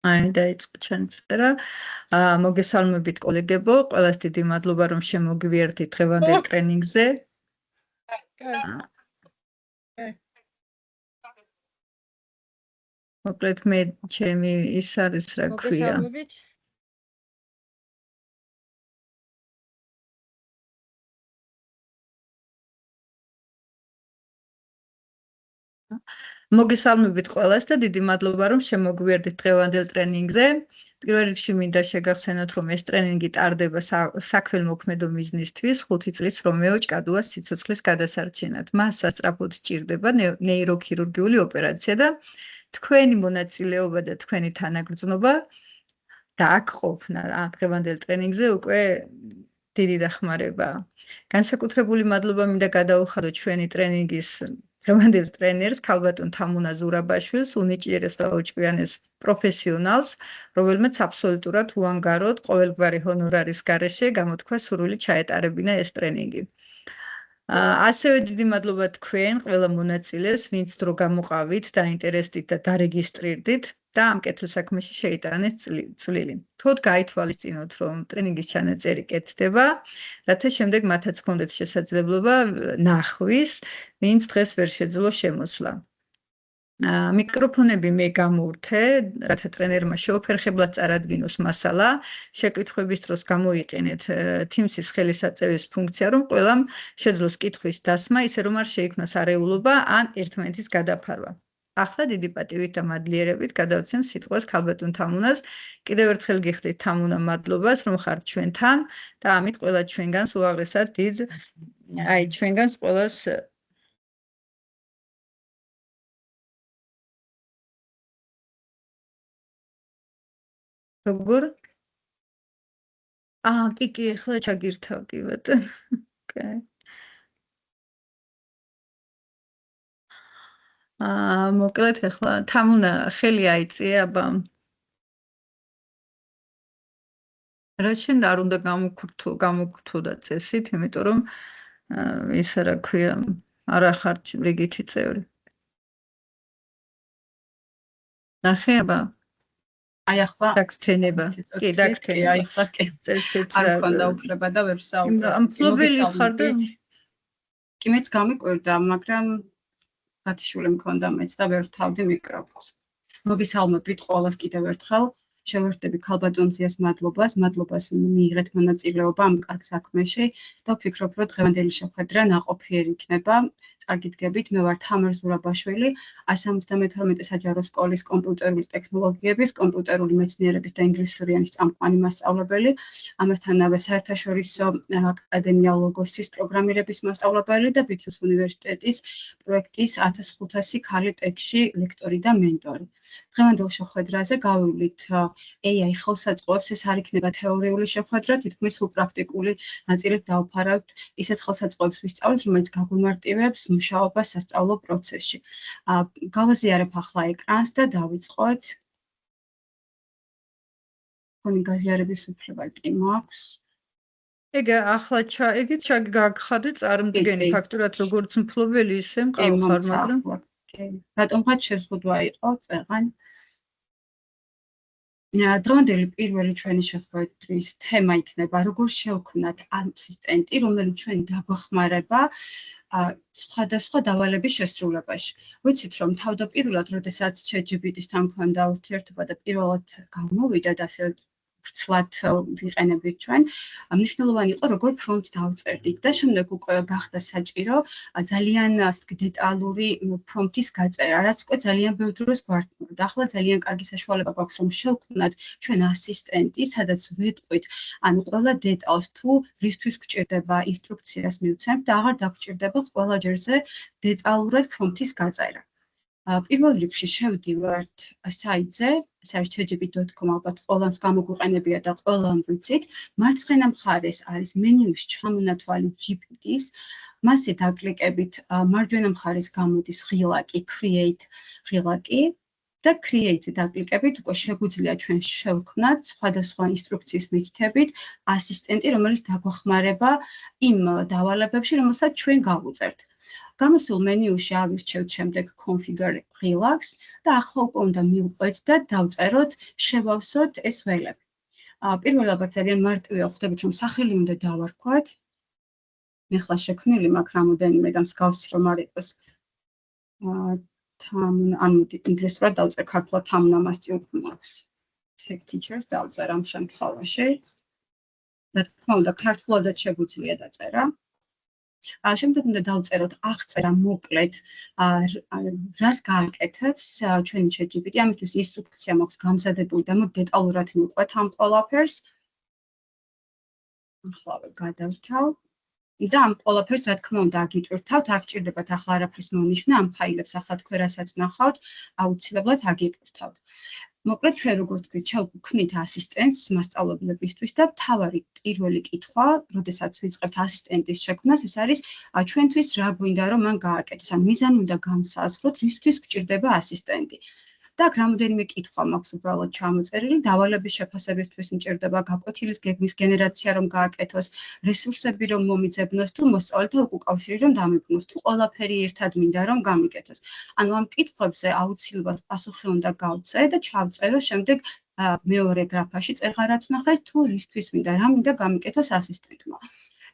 დაიწყო ჩვენი წერა. მოგესალმებით კოლეგებო, ყველას დიდი მადლობა რომ შემოგვიერთით დღევანდელ ტრენინგზე. მოკლედ მე ჩემი ის არის რა ქვია. მოგესალმებით ყველას და დიდი მადლობა რომ შემოგვიერთით დღევანდელ ტრენინგზე. პირველ რიგში მინდა შეგახსენოთ რომ ეს ტრენინგი ტარდება საქველმოქმედო მიზნისთვის 5 წლის რომეო ჭკადუას სიცოცხლის გადასარჩენად. მას სასწრაფოდ სჭირდება ნეიროქირურგიული ოპერაცია და თქვენი მონაწილეობა და თქვენი თანაგრძნობა და აქ ყოფნა დღევანდელ ტრენინგზე უკვე დიდი დახმარებაა. განსაკუთრებული მადლობა მინდა გადაუხადოთ ჩვენი ტრენინგის დღევანდელ ტრენერს ქალბატონ თამუნა ზურაბაშვილს, უნიჭიერეს და უჭკვიანეს პროფესიონალს, რომელმაც აბსოლუტურად უანგაროდ ყოველგვარი ჰონორარის გარეშე გამოთქვა სურვილი ჩაეტარებინა ეს ტრენინგი. ასევე დიდი მადლობა თქვენ ყველა მონაწილეს, ვინც დრო გამოყავით, დაინტერესდით და დარეგისტრირდით და ამ კეთილ საქმეში შეიტანეთ წვლილი. თოთ გაითვალისწინოთ, რომ ტრენინგის ჩანაწერი კეთდება, რათა შემდეგ მათაც ჰქონდეთ შესაძლებლობა ნახვის, ვინც დღეს ვერ შეძლო შემოსვლა. მიკროფონები მე გამოვრთე, რათა ტრენერმა შეუფერხებლად წარადგინოს მასალა, შეკითხვების დროს გამოიყენეთ Teams-ის ხელისაწევის ფუნქცია, რომ ყველამ შეძლოს კითხვის დასმა, ისე რომ არ შეიქმნას არეულობა ან ერთმანეთის გადაფარვა. ახლა დიდი პატივით და მადლიერებით გადავცემ სიტყვას ქალბატონ თამუნას. კიდევ ერთხელ გიხდით თამუნა მადლობას, რომ ხართ ჩვენთან და ამით ყველა ჩვენგანს უაღრესად დიდ ჩვენგანს ყველას როგორ? კი, ახლა ჩაგირთავ კი ბატონო. მოკლედ ახლა თამუნა ხელი აიწიე აბა. რა შენ არ უნდა გამოგვრთო და წესით, იმიტომ რომ ისა რა ქვია, არა ხარ რიგითი წევრი. ნახე აბა. აი ახლა დაგცენება. კი, დაგცენება. აი ახლა კი. წესით არ მქონდა უფლება და ვერ საუბრობ. მფლობელი ხარ და კი მეც გამიკვირდა, მაგრამ გათიშული მქონდა მეც და ვერ ვთავდი მიკროფონს. მოგესალმებით ყველას კიდევ ერთხელ. შევერთდები ქალბატონ ზიას მადლობას მიიღეთ მონაწილეობა ამ კარგ საქმეში და ვფიქრობ, რომ დღევანდელი შეხვედრა ნაყოფიერი იქნება. კარგი დგებით, მე ვარ თამარ ზურაბაშვილი, 172 საჯარო სკოლის კომპიუტერული ტექნოლოგიების, კომპიუტერული მეცნიერების და ინგლისური ენის წამყვანი მასწავლებელი, ამასთანავე საერთაშორისო აკადემია ლოგოსის პროგრამირების მასწავლებელი და ბითუს უნივერსიტეტის პროექტის 1500 ქალი ტექში ლექტორი და მენტორი. დღევანდელ შეხვედრაზე გავივლით AI ხელსაწყოებს, ეს არ იქნება თეორიული შეხვედრა, თითქმის სულ პრაქტიკული ნაწილით დავფარავთ ისეთ ხელსაწყოებს ვისწავლით, რომელიც გაგვიმარტივებს მუშაობას სასწავლო პროცესში. გავაზიარებ ახლა ეკრანს და დავიწყოთ. ხონი გაზიარების უფლება კი მაქვს. ეგა ახლა გაგხადე წარმდგენი ფაქტურად როგორც მფლობელი ისე მყავ ხარ, მაგრამ რატომღაც შეზღუდვა იყო წეღან. დღევანდელი პირველი ჩვენი შეხვედრის თემა იქნება როგორ შევქმნათ ასისტენტი, რომელიც ჩვენ დაგვეხმარება სხვადასხვა დავალების შესრულებაში. ვიცით რომ თავდაპირველად, როდესაც ChatGPT-თან მქონდა ურთიერთობა და პირველად გამოვიდა და ასე ვრცლად ვიყენებით ჩვენ, მნიშვნელოვანი იყო როგორ პრომპტს დავწერდით და შემდეგ უკვე გახდა საჭირო ძალიან დეტალური პრომპტის გაწერა, რაც უკვე ძალიან ბევრ დროს გვართმევდა. ახლა ძალიან კარგი საშუალება გვაქვს რომ შევქმნათ ჩვენ ასისტენტი, სადაც ვეტყვით ანუ ყველა დეტალს თუ რისთვის გვჭირდება ინსტრუქციას მივცემთ და აღარ დაგვჭირდება ყველა ჯერზე დეტალურად პრომპტის გაწერა. პირველ რიგში შევდივართ საიტზე, ეს არის chatgpt.com, ალბათ ყველამ გამოგვიყენებია და ყველამ ვიცით. მარცხენა მხარეს არის მენიუში ჩამონათვალი GPT-ის, მასზე დაკლიკებით მარჯვენა მხარეს გამოდის ღილაკი create ღილაკი და create-ზე დაკლიკებით უკვე შეგვიძლია ჩვენ შევქმნათ სხვადასხვა ინსტრუქციის მითითებით ასისტენტი, რომელიც დაგვეხმარება იმ დავალებებში, რომელსაც ჩვენ გავუწერთ. გამოსულ მენიუში ავირჩევთ შემდეგ configure relax და ახლა უკვე უნდა მივყვეთ და დავწეროთ, შევავსოთ ეს ველები. პირველ ალბათ ძალიან მარტივია, ხვდებით რომ სახელი უნდა დავარქვათ. მე ხლა შექმნილი მაქვს რამოდენიმე და მსგავსი რომ არ იყოს ანუ ინგლისურად დავწერ ქართულად თამუნამასწი უფრო მაქვს. Tech teachers დავწერ ამ შემთხვევაში. რა თქმა უნდა, ქართულადაც შეგვიძლია დაწერა. შემდეგ უნდა დავწეროთ აღწერა მოკლედ რას გააკეთებს ჩვენი ChatGPT. ამისთვის ინსტრუქცია მაქვს გამზადებული და მოდი დეტალურად მივყვეთ ამ ყველაფერს. ახლა გადავრთავ. და ამ ყველაფერს რა თქმა უნდა აგიტვირთავთ, არ გჭირდებათ ახლა არაფრის მონიშნა, ამ ფაილებს ახლა თქვენ რასაც ნახავთ, აუცილებლად აგიტვირთავთ. მოკლედ ჩვენ როგორც თქვით, ჩავქმნით ასისტენტს მასწავლებლებისთვის და მთავარი პირველი კითხვა, როდესაც ვიწყებთ ასისტენტის შექმნას, ეს არის ჩვენთვის რა გვინდა რომ მან გააკეთოს. ან მიზანი უნდა განსაზღვროთ, რისთვის გვჭირდება ასისტენტი. და აქ რამოდენიმე კითხვა მაქვს უბრალოდ ჩამოწერილი, დავალების შეფასებისთვის მჭირდება გაკვეთილის გეგმის გენერაცია რომ გააკეთოს, რესურსები რომ მომიძებნოს თუ მოსწავლეთა უკავშირი რომ დამიბრუნოს, თუ ყველაფერი ერთად მინდა რომ გამიკეთოს. ანუ ამ კითხვებზე აუცილებლად პასუხი უნდა გავცე და ჩავწერო შემდეგ მეორე გრაფაში წეღარაც ნახეთ თუ რისთვის მინდა, რა მინდა გამიკეთოს ასისტენტმა.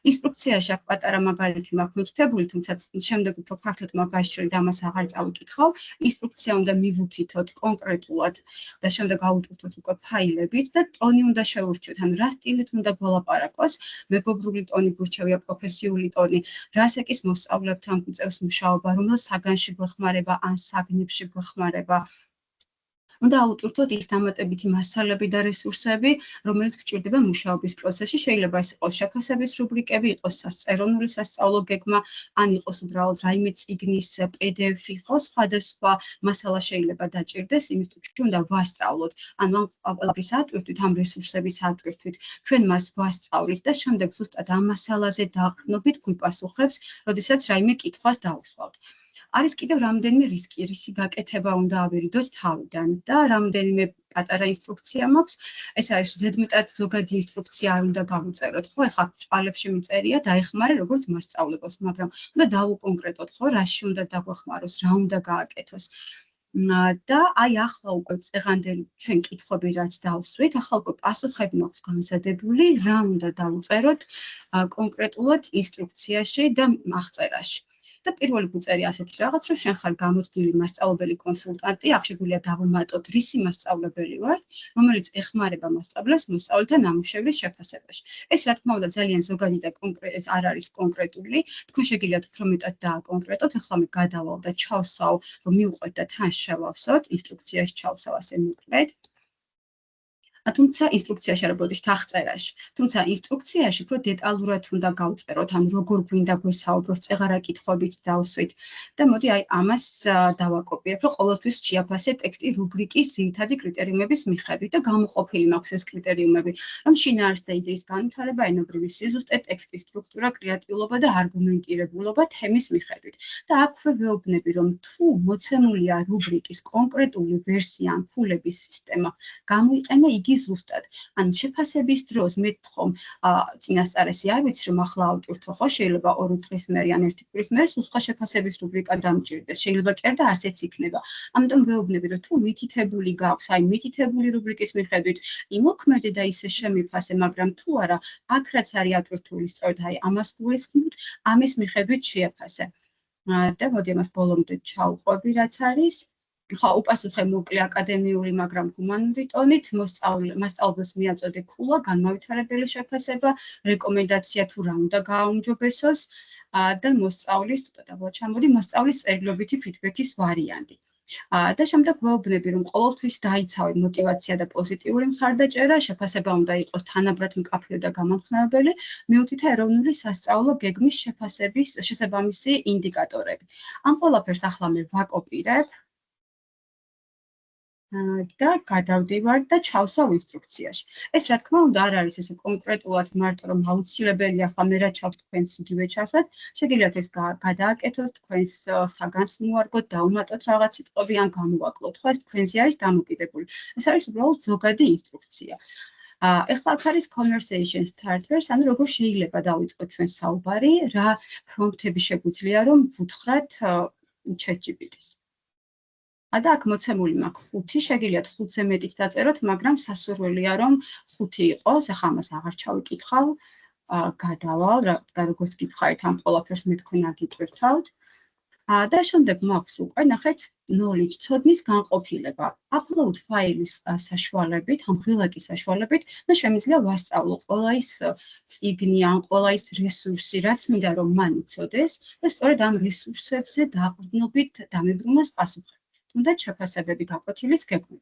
ინსტრუქციაში აქ პატარა მაგალითი მაქვს მითითებული, თუმცა შემდეგ უფრო ფართოდ მაგაშრით ამას აღარ წავიკითხავ. ინსტრუქცია უნდა მივუთითოთ კონკრეტულად და შემდეგ ავუტვირთოთ უკვე ფაილებით და ტონი უნდა შევურჩიოთ, ანუ რა სტილით უნდა გველაპარაკოს, მეგობრული ტონი გურჩევია, პროფესიული ტონი, რასაკის მოსწავლეებთან გვიწევს მუშაობა, რომელ საგანში გვეხმარება ან საგნებში გვეხმარება. უნდა ავუტვირთოთ ის დამატებითი მასალები და რესურსები, რომელიც გვჭირდება მუშაობის პროცესში. შეიძლება ეს იყოს შეფასების რუბრიკები, იყოს სასწერონული სასწავლო გეგმა, ან იყოს უბრალოდ რაიმე წიგნის PDF, ხო, სხვადასხვა მასალა შეიძლება დაჭირდეს, იმიტომ რომ ჩვენ უნდა ვასწავლოთ. ანუ ამ ყველაფრის ატვირთვით, ამ რესურსების ატვირთვით, ჩვენ მას ვასწავლით და შემდეგ ზუსტად ამ მასალაზე დაყრდნობით გვიპასუხებს, როდესაც რაიმე კითხვას დავუსვავთ. არის კიდევ რამდენიმე რისი გაკეთება უნდა ავირიდოს თავიდან და რამდენიმე პატარა ინსტრუქცია მაქვს. ეს არის ზედმეტად ზოგადი ინსტრუქცია არ უნდა გავუწეროთ, ხო? ეხლა ჭყალებში მიწერია დაეხმარე როგორც მასწავლებელს, მაგრამ უნდა დავუკონკრეტოთ, ხო, რაში უნდა დაგვეხმაროს, რა უნდა გააკეთოს. და აი ახლა უკვე წეღანდელი ჩვენ კითხვები რაც დავსვით, ახლა უკვე პასუხები მაქვს გამზადებული, რა უნდა დავუწეროთ კონკრეტულად ინსტრუქციაში და აღწერაში. და პირველი გვწერია ასეთი რაღაც, რომ შენ ხარ გამოცდილი მასწავლებელი კონსულტანტი, აქ შეგვიძლია დავუმატოთ რისი მასწავლებელი ვარ, რომელიც ეხმარება მასწავლებლებს მოსწავლეთა ნამუშევრის შეფასებაში. ეს რა თქმა უნდა ძალიან ზოგადი და არ არის კონკრეტული, თქვენ შეგიძლიათ უფრო მეტად დააკონკრეტოთ, ახლა მე გადავალ და ჩავსვავ, რომ მივყვეთ და თან შევავსოთ, ინსტრუქციაში ჩავსავ ასე მოკლედ. თუმცა ინსტრუქციაში არ ბოდიშთ აღწერაში. თუმცა ინსტრუქციაში უფრო დეტალურად უნდა გავწეროთ, ან როგორ გვინდა გვესაუბროს, წეღარა კითხვებით დავსვით. და მოდი აი ამას დავაკოპირებ, რომ ყოველთვის შეაფასე ტექსტი რუბრიკის ძირითადი კრიტერიუმების მიხედვით და გამოყოფილი მაქვს ეს კრიტერიუმები, რომ შინაარს და იდეის განვითარება, ენობრივი სიზუსტე, ტექსტის სტრუქტურა, კრეატიულობა და არგუმენტირებულობა თემის მიხედვით. და აქვე ვეუბნები, რომ თუ მოცემულია რუბრიკის კონკრეტული ვერსია ან ფულების სისტემა, გამოიყენა იგი ზუსტად. ან შეფასების დროს მე თქომ წინასწარ არ ვიცი რომ ახლა ავტვირთო, ხო, შეიძლება 2 დღის მერე ან 1 კვირის მერე სხვა შეფასების რუბრიკა დამჭირდეს. შეიძლება კი არა და არც იქნება. ამიტომ ვეუბნები რომ თუ მითითებული გაქვს, აი მითითებული რუბრიკის მიხედვით იმოქმედე და ისე შემიფასე, მაგრამ თუ არა, აქ რაც არის ატვირთული, სწორედ აი ამას გულისხმობთ, ამის მიხედვით შეაფასე. და მოდი ამას ბოლომდე ჩავყვები რაც არის. ხო, უპასუხე მოკლე აკადემიური, მაგრამ ჰუმანური ტონით, მასწავლებელს მიაწოდე ქულა, განმავითარებელი შეფასება, რეკომენდაცია თუ რა უნდა გააუმჯობესოს და მოსწავლის, ჩამოდი მოსწავლის წერილობითი ფიდბექის ვარიანტი. და შემდეგ ვეუბნები, რომ ყოველთვის დაიცავე მოტივაცია და პოზიტიური მხარდაჭერა, შეფასება უნდა იყოს თანაბრად მკაფიო და გამამხნევებელი, მიუთითე ეროვნული სასწავლო გეგმის შეფასების შესაბამისი ინდიკატორები. ამ ყველაფერს ახლა მე ვაკოპირებ და გადავდივარ და ჩავსავ ინსტრუქციაში. ეს რა თქმა უნდა არ არის ესე კონკრეტულად მარტო რომ აუცილებელია ახლა მე რა ჩავს თქვენს იგივე ჩავსვათ, შეგიძლიათ ეს გადააკეთოთ, თქვენს საგანს მოარგოთ, დავუმატოთ რაღაც სიტყვები ან გამოვაკლოთ, ხო, ეს თქვენზე არის დამოკიდებული. ეს არის უბრალოდ ზოგადი ინსტრუქცია. ეხლა აქ არის conversation starters, ანუ როგორ შეიძლება დავიწყოთ ჩვენ საუბარი, რა პრომპტები შეგვიძლია რომ ვუთხრათ ChatGPT-ს. და აქ მოცემული მაქვს 5, შეგიძლიათ 5-ზე მეტიც დაწეროთ, მაგრამ სასურველია რომ 5 იყოს, ახლა ამას აღარ ჩავიკითხავ, გადავალ, როგორც გითხარით ამ ყველაფერს მე თქვენ აგიტვირთავთ. და შემდეგ მაქვს უკვე, ნახეთ, knowledge, ცოდნის განყოფილება. Upload ფაილის საშუალებით, ამ ღილაკის საშუალებით და შემიძლია ვასწავლო ყველა ის წიგნი, ან ყველა ის რესურსი, რაც მინდა რომ მან იცოდეს და სწორედ ამ რესურსებზე დაყრდნობით დამებრუნოს პასუხი. თუნდაც შეფასებები გაკვეთილიც გეკვირ.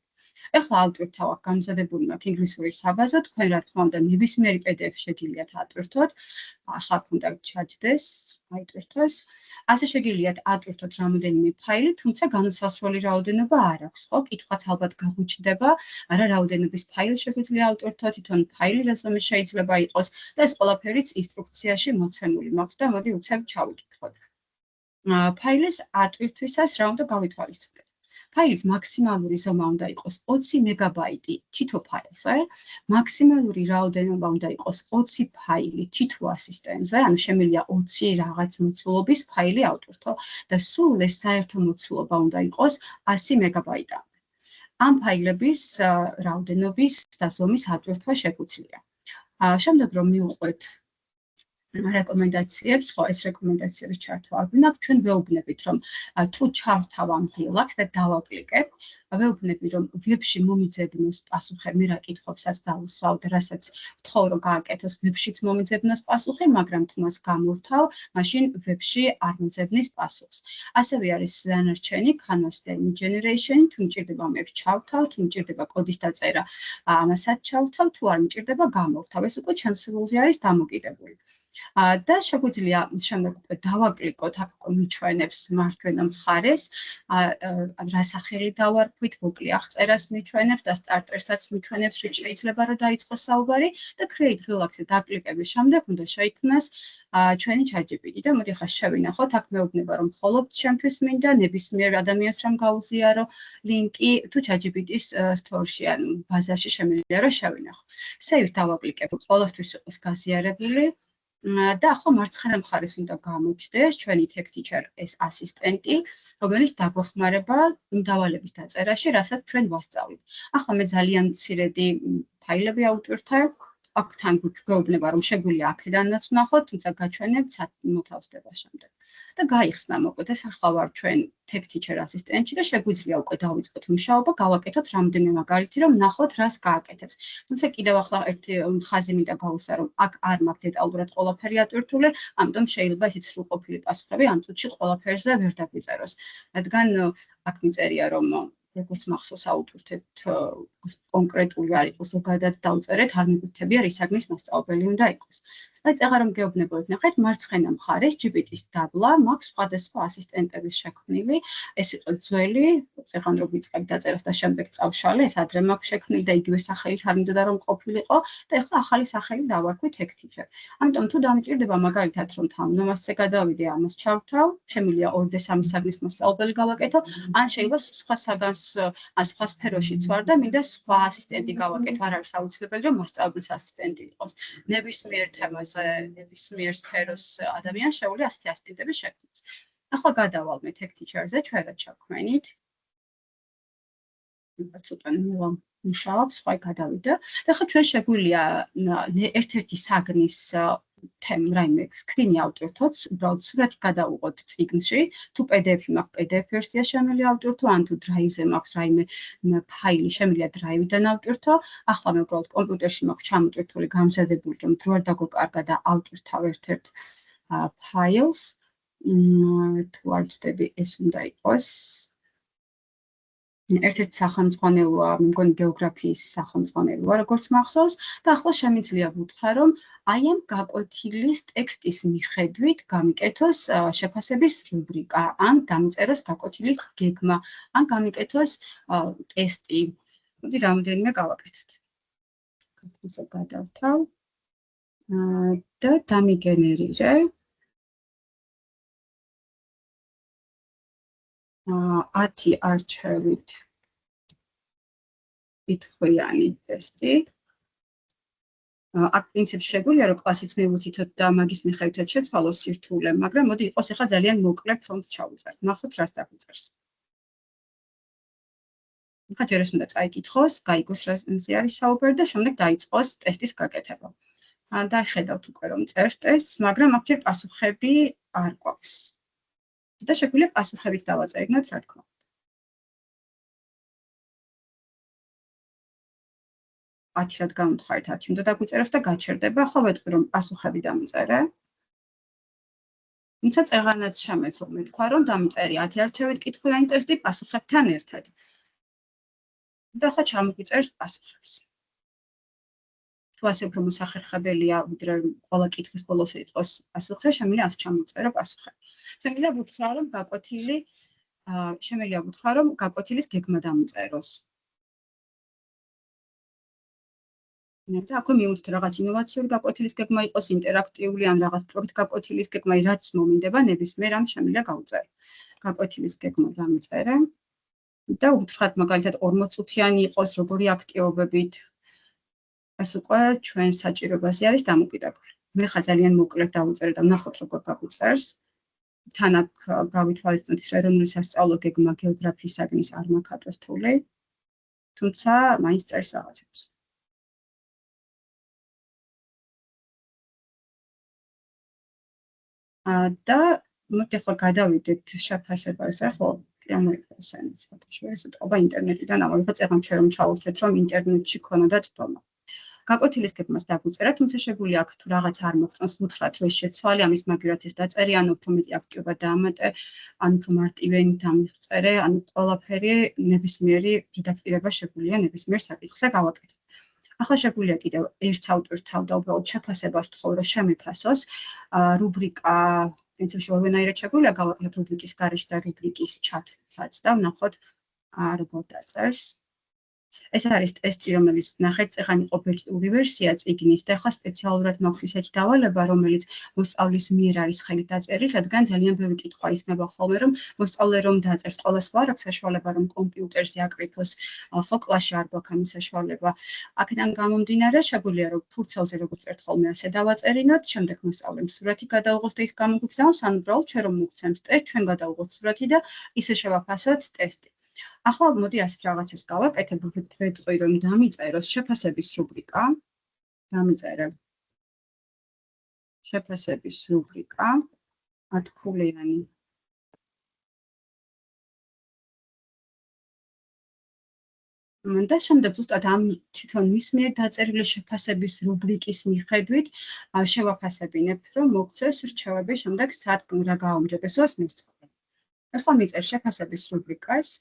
ეხლა ავტვირთავ აქ გამზადებული მაქვს ინგლისური საბაზო, თქვენ რა თქმა უნდა ნებისმიერი PDF შეგიძლიათ ატვირთოთ. ახლა აქ უნდა ჩაჯდეს, აიტვირთოს. ასე შეგიძლიათ ატვირთოთ რამოდენიმე ფაილი, თუმცა განუსასროლი რაოდენობა არ აქვს, ხო? კითხვაც ალბათ გაგუჩნდება, არა რაოდენობის ფაილი შეგვიძლია ავტვირთოთ, თვითონ ფაილი რაზომი შეიძლება იყოს და ეს ყველაფერიც ინსტრუქციაში მოცემული მაქვს და მოდი უცებ ჩავიკითხოთ. ფაილის ატვირთვისას რა უნდა გავითვალისწინოთ? ფაილის მაქსიმალური ზომა უნდა იყოს 20 მეგაბაიტი თითო ფაილზე, მაქსიმალური რაოდენობა უნდა იყოს 20 ფაილი თითო ასისტენტზე, ანუ შემიძლია 20 რაღაც მოცულობის ფაილი ავტვირთო და სულ ეს საერთო მოცულობა უნდა იყოს 100 მეგაბაიტამდე. ამ ფაილების რაოდენობის და ზომის ატვირთვა შეგვიძლია. შემდეგ რომ მივყვეთ რეკომენდაციებს, ხო, ეს რეკომენდაციების ჩართვა არ გვინდა, ჩვენ ვეუბნებით, რომ თუ ჩავთავ ამ ღილაკს და დავაკლიკებ, ვეუბნები, რომ ვებში მომიძებნოს პასუხი, მე რა კითხვებსაც დავუსვავ და რასაც ვთხოვ, რომ გააკეთოს, ვებშიც მომიძებნოს პასუხი, მაგრამ თუ მას გამორთავ, მაშინ ვებში არ მოძებნის პასუხს. ასევე არის დანარჩენი Canvas Image Generation, თუ მჭირდება მე ჩავთავ, თუ მჭირდება კოდის დაწერა, ამასაც ჩავთავ, თუ არ მჭირდება გამორთავ. ეს უკვე ჩემს სრულზე არის დამოკიდებული. და შეგვიძლია შემდეგ უკვე დავაკლიკოთ აქ უკვე მიჩვენებს მარჯვენა მხარეს, რა სახელი დავარქვით, მოკლე აღწერას მიჩვენებს და სტარტერსაც მიჩვენებს, რომ შეიძლება რომ დაიწყოს საუბარი და create ღილაკზე დაკლიკების შემდეგ უნდა შეიქმნას ჩვენი ChatGPT და მოდი ახლა შევინახოთ, აქ მეუბნება რომ მხოლოდ ჩემთვის მინდა ნებისმიერ ადამიანს რომ გაუზიარო ლინკი თუ ChatGPT-ის store-ში ან ბაზაში შემიძლია რომ შევინახო. Save დავაკლიკებ, ყველასთვის იყოს გაზიარებული. და ახლა მარცხენა მხარეს უნდა გამოჩნდეს ჩვენი tech teacher ეს ასისტენტი, რომელიც დაგვეხმარება იმ დავალების დაწერაში, რასაც ჩვენ ვასწავლით. ახლა მე ძალიან მცირედი ფაილები ავტვირთებ, აქ თან გვეუბნება რომ შეგვიძლია აქედანაც ვნახოთ, თუმცა გაჩვენებთ მოთავსდება შემდეგ. და გაიხსნა მოკლედ ეს ახლა ვარ ჩვენ tech teacher ასისტენტში და შეგვიძლია უკვე დავიწყოთ მუშაობა, გავაკეთოთ რამდენიმე მაგალითი, რომ ვნახოთ რას გააკეთებს. თუმცა კიდევ ახლა ერთი ხაზი მინდა გავუსვა, რომ აქ არ მაქვს დეტალურად ყველაფერი ატვირთული, ამიტომ შეიძლება ისიც სრულყოფილი პასუხები ამ წუთში ყველაფერზე ვერ დაგვიწეროს. რადგან აქ მიწერია რომ როგორც მახსოვს აუტვირთებთ კონკრეტული არ იყოს ზოგადად დავწერეთ, არ მიგვითებია რის საგნის მასწავლებელი უნდა იყოს. Რაც აღარ მგეუბნებოდეთ, ნახეთ მარცხენა მხარეს GPT-ს დაბლა, მაქვს სხვადასხვა ასისტენტების შექმნილი, ეს იყო ძველი, წეგან რო ვიწყებ დაწერას და შემდეგ წავშალე, ეს ადრე მაქვს შექმნილი და იგივე სახელით არ მინდოდა რომ ყოფილიყო და ეხლა ახალი სახელი დავარქვი tech teacher. ამიტომ თუ დამჭირდება მაგალითად რომ თანამასზე გადავიდე, ამას ჩავთავ, შემიძლია 2-3 საგნის მასწავლებელი გავაკეთო, ან შეიძლება სხვა საგანს ან სხვა სფეროშიც ვარ და მინდა სხვა ასისტენტი გავაკეთო, არ არის აუცილებელი რომ მასწავლებლის ასისტენტი იყოს. ნებისმიერ თემაზე, ნებისმიერ სფეროს ადამიანს შეუძლია ასეთი ასისტენტები შექმნას. ახლა გადავალ მე tech teacher-ზე, ჩვენ რა ჩაქვენით. ცოტა ნელა მუშაობს, ხაი გადავიდა. და ახლა ჩვენ შეგვიძლია ერთ-ერთი საგნის რაიმე სკრინი ავტვირთოთ, უბრალოდ სურათი გადავუყოთ წიგნში, თუ PDF-ი მაქვს PDF ვერსია შემიძლია ავტვირთო, ან თუ Drive-ზე მაქვს რაიმე ფაილი შემიძლია Drive-დან ავტვირთო. ახლა მე უბრალოდ კომპიუტერში მაქვს ჩამოტვირთული, გამზადებული, რომ დრო არ დაგვეკარგა და ავტვირთავ ერთ-ერთ ფაილს. თუ არ ვწდები, ეს უნდა იყოს ერთ-ერთი სახელმძღვანელოა, მე მგონი გეოგრაფიის სახელმძღვანელოა, როგორც მახსოვს, და ახლა შემიძლია ვუთხრა, რომ აი ამ გაკვეთილის ტექსტის მიხედვით გამიკეთოს შეფასების რუბრიკა, ან დამიწეროს გაკვეთილის გეგმა, ან გამიკეთოს ტესტი. მოდი რამდენიმე გავაკეთოთ. გაკვეთილზე გადავთავ და დამიგენერირე. 10 არჩევით კითხვიანი ტესტი. აქ პრინციპი შეგვიძლია რომ კლასიც მივუთითოთ და მაგის მიხედვითაც შეცვალოს სირთულე, მაგრამ მოდი იყოს ახლა ძალიან მოკლე ფრონტ ჩავუწერთ. ნახოთ რას დაგვიწერს. ახლა ჯერ ეს უნდა წაიკითხოს, გაიგოს რაზე არის საუბარი და შემდეგ დაიწყოს ტესტის გაკეთება. და ხედავთ უკვე რომ წერს ტესტს, მაგრამ აქ ჯერ პასუხები არ გვაქვს. და შეგვიძლია პასუხებით დავაწერინოთ, რა თქმა უნდა. 10 რად გამოვხარეთ, 10 უნდა დაგვიწეროს და გაჩერდება. ახლა ვეთქვი რომ პასუხები დამიწერე. თუმცა წეღანაც შემეძლო მეთქვა რომ დამიწერე 10 არჩევით კითხვიანი ტესტი პასუხებთან ერთად. და ახლა ჩამოგიწერს პასუხებს. თუ ასე უფრო მოსახერხებელია, ვიდრე ყველა კითხვის ბოლოს იყოს პასუხი, შემიძლია ასე ჩამოწერო პასუხები. შემიძლია ვუთხრა რომ გაკვეთილის გეგმა დამიწეროს. და აქვე მივუძთ რაღაც ინოვაციური გაკვეთილის გეგმა იყოს, ინტერაქტიული ან რაღაც პროექტ გაკვეთილის გეგმა, რაც მომინდება ნებისმიერ ამ შემიძლია გავუწერო. გაკვეთილის გეგმა დამიწერე და უთხრათ მაგალითად 40 წუთიანი იყოს, როგორი აქტივობებით. ეს უკვე ჩვენ საჭიროებაზე არის დამოკიდებული. მე ხა ძალიან მოკლედ დავუწერე და ვნახოთ როგორ გაგვიწერს. თან აქ გავითვალისწინოთ ის ეროვნული სასწავლო გეგმა გეოგრაფიის საგნის არ მაქვს რთული. თუმცა მაინც წერს რაღაცებს. და მოდი ახლა გადავიდეთ შეფასებაზე, ხო? ამოიღეს ეს ფოტოში, ეს ტყობა ინტერნეტიდან ამოიღე წეგან ჩვენ რომ ჩავუშვეთ, რომ ინტერნეტში ქონოდა წტომა. გაკვეთილის გეგმას დაგვიწერა, თუმცა შეგვიძლია აქ თუ რაღაც არ მოგწონს, ვუთხრათ, რომ შეცვალე, ამის მაგივრად ეს დაწერე, ან უფრო მეტი აქტივობა დაამატე, ან უფრო მარტივენი დამიწერე, ან ყველაფერი ნებისმიერი რედაქტირება შეგვიძლია ნებისმიერ საკითხზე გავაკეთოთ. ახლა შეგვიძლია კიდევ ერთ ავტორს თავ და უბრალოდ შეფასებას ვთხოვ, რომ შემიფასოს. რუბრიკა პრინციპში ორვენაირად შეგვიძლია გავაკეთოთ რუბრიკის გარეშე და რუბრიკის ჩათვლითაც და ვნახოთ როგორ დაწერს. ეს არის ტესტი, რომელიც ნახეთ, წეგან იყო ბეჭდური ვერსია წიგნის და ახლა სპეციალურად მაქვს ისეთი დავალება, რომელიც მოსწავლის მიერ არის ხელით დაწერილი, რადგან ძალიან ბევრი კითხვა ისმება ხოლმე, რომ მოსწავლე რომ დაწერს, ყველა სხვა არ აქვს საშუალება, რომ კომპიუტერზე აკრიფოს, ხო კლასში არ გვაქვს ამის საშუალება. აქედან გამომდინარე, შეგვიძლია რომ ფურცელზე როგორც წერთ ხოლმე, ასე დავაწერინოთ, შემდეგ მოსწავლემ სურათი გადაუღოს და ის გამოგვიგზავნოს, ან უბრალოდ ჩვენ რომ მოგცემთ ტესტ, ჩვენ გადაუღოთ სურათი და ისე შევაფასოთ ტესტი. ახლა მოდი ასეთ რაღაცას გავაკეთებ, ვეთქვი რომ დამიწეროს შეფასების რუბრიკა. დამიწერე შეფასების რუბრიკა 10-ქულიანი. და შემდეგ ზუსტად ამ თვითონ მის მიერ დაწერილი შეფასების რუბრიკის მიხედვით შევაფასებინებ, რომ მოგცეს რჩევები შემდეგ სად რა გააუმჯობესოს მოსწავლემ. ახლა მიწერ შეფასების რუბრიკას.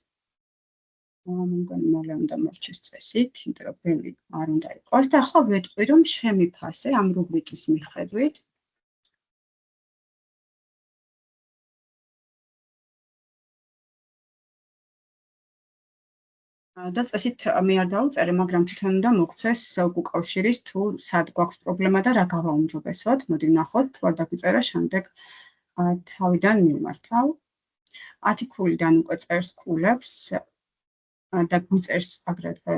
მგონი მალე უნდა მორჩეს წესით, იმიტომ რომ ბევრი არ უნდა იყოს და ახლა ვეთყვი რომ შემიფასე ამ რუბრიკის მიხედვით. და წესით მე არ დავუწერე, მაგრამ თვითონ უნდა მოგცეს უკავშირის თუ სად გვაქვს პრობლემა და რა გავაუმჯობესოთ. მოდი ვნახოთ, თუ არ დაგვიწერა, შემდეგ თავიდან მივმართავ. 10 ქულიდან უკვე წერს ქულებს. და გვიწერს აგრეთვე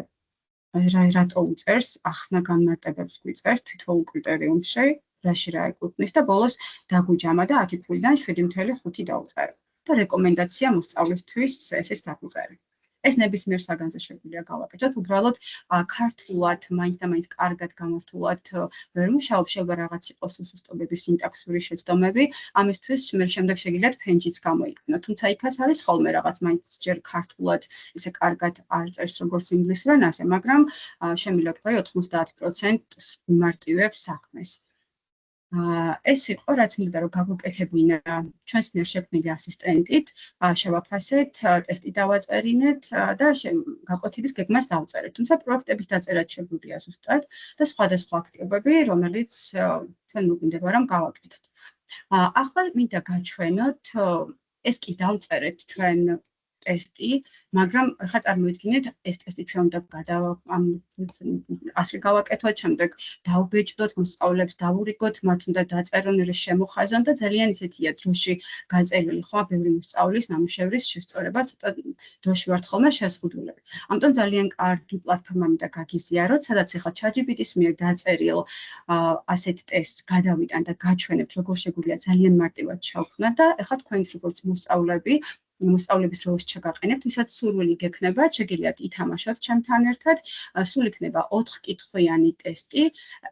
რატო უწერს, ახსნა განმარტებებს გვიწერს თვითონ კრიტერიუმში, რაში რა ეკუთვნის და ბოლოს დაგვიჯამა და 10 ქულიდან 7.5 დავუწერე. და რეკომენდაცია მოსწავლისთვის ესეც დაგვიწერე. ეს ნებისმიერ საგანზე შეგვიძლია გავაკეთოთ, უბრალოდ ქართულად, მაინც და მაინც კარგად გამართულად ვერ მუშაობ, შეიძლება რაღაც იყოს უსუსტობები, სინტაქსური შეცდომები, ამისთვის შემდეგ შეგიძლიათ ფენჯიც გამოიყენოთ. თუმცა იქაც არის ხოლმე რაღაც მაინც ჯერ ქართულად ისე კარგად არ წერს როგორც ინგლისურ ენაზე, მაგრამ შემიძლია ვთქვა 90% მიმარტივებს საქმეს. ეს იყო რაც მინდა რომ გაგვეკეთებინა ჩვენს მიერ შექმნილი ასისტენტით, შევაფასეთ, ტესტი დავაწერინეთ და გაკვეთილის გეგმას დავწერეთ. თუმცა პროექტების დაწერაც შეგვიძლია ზუსტად და სხვადასხვა აქტივობები, რომელიც ჩვენ მოგვინდება რომ გავაკეთოთ. ახლა მინდა გაჩვენოთ, ეს კი დავწერეთ ჩვენ ტესტი, მაგრამ ხა წარმოიდგინეთ ეს ტესტი ჩვენ უნდა ასრე გავაკეთოთ, შემდეგ დავბეჭდოთ მოსწავლეებს, დავურიგოთ, მათ უნდა დაწერონ, შემოხაზონ და ძალიან ისეთია დროში გაწერილი ხო, ბევრი მოსწავლის ნამუშევრის შესწორება ცოტა დროში ვართ ხოლმე შეზღუდულები. ამიტომ ძალიან კარგი პლატფორმა მინდა გაგიზიაროთ, სადაც ახლა ChatGPT-ის მიერ დაწერილ ასეთ ტესტს გადავიტან და გაჩვენებთ, როგორ შეგვიძლია ძალიან მარტივად შევქმნათ და ახლა თქვენს როგორც მოსწავლების როლს ჩაგაყენებთ, ვისაც სურვილი გექნება, შეგიძლიათ ითამაშოთ ჩემთან ერთად, სულ იქნება 4 კითხვიანი ტესტი,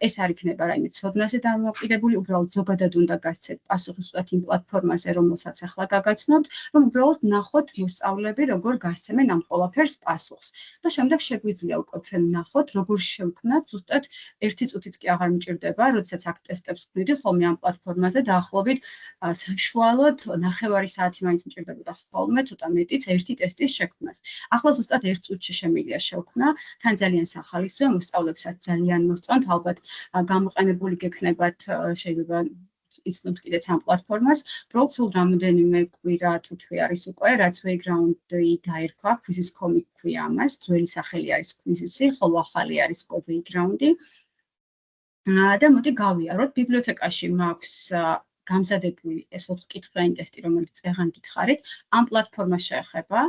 ეს არ იქნება რაიმე ცოდნაზე დამოკიდებული, უბრალოდ ზოგადად უნდა გასცეთ პასუხი ზუსტად იმ პლატფორმაზე, რომელსაც ახლა გაგაცნობთ, რომ უბრალოდ ნახოთ მოსწავლეები როგორ გასცემენ ამ ყველაფერს პასუხს. და შემდეგ შეგვიძლია უკვე ჩვენ ნახოთ, როგორ შევქმნათ ზუსტად 1 წუთიც კი აღარ მჭირდება, როდესაც აქ ტესტებს ვქმნიდი ხოლმე ამ პლატფორმაზე დაახლოებით საშუალოდ 9 საათი მაინც მჭირდებოდა ხოლმე ცოტა მეტიც ერთი ტესტის შექმნას. ახლა ზუსტად 1 წუთში შემიძლია შევქმნა, თან ძალიან სახალისოა, მოსწავლებსაც ძალიან მოსწონთ, ალბათ გამოყენებული გექნებათ, შეიძლება იცნობთ კიდეც ამ პლატფორმას, უბრალოდ სულ რამოდენიმე კვირა თუ თვე არის უკვე, რაც Wayground-ი დაერქვა, Quizzes.com ქვია ამას, ძველი სახელი არის Quizzes-ი, ხოლო ახალი არის უკვე Wayground-ი. და მოდი გავიაროთ, ბიბლიოთეკაში მაქვს გამზადებული ეს 4 კითხვიანი ტესტი, რომელიც წეგან გითხარით, ამ პლატფორმას შეეხება,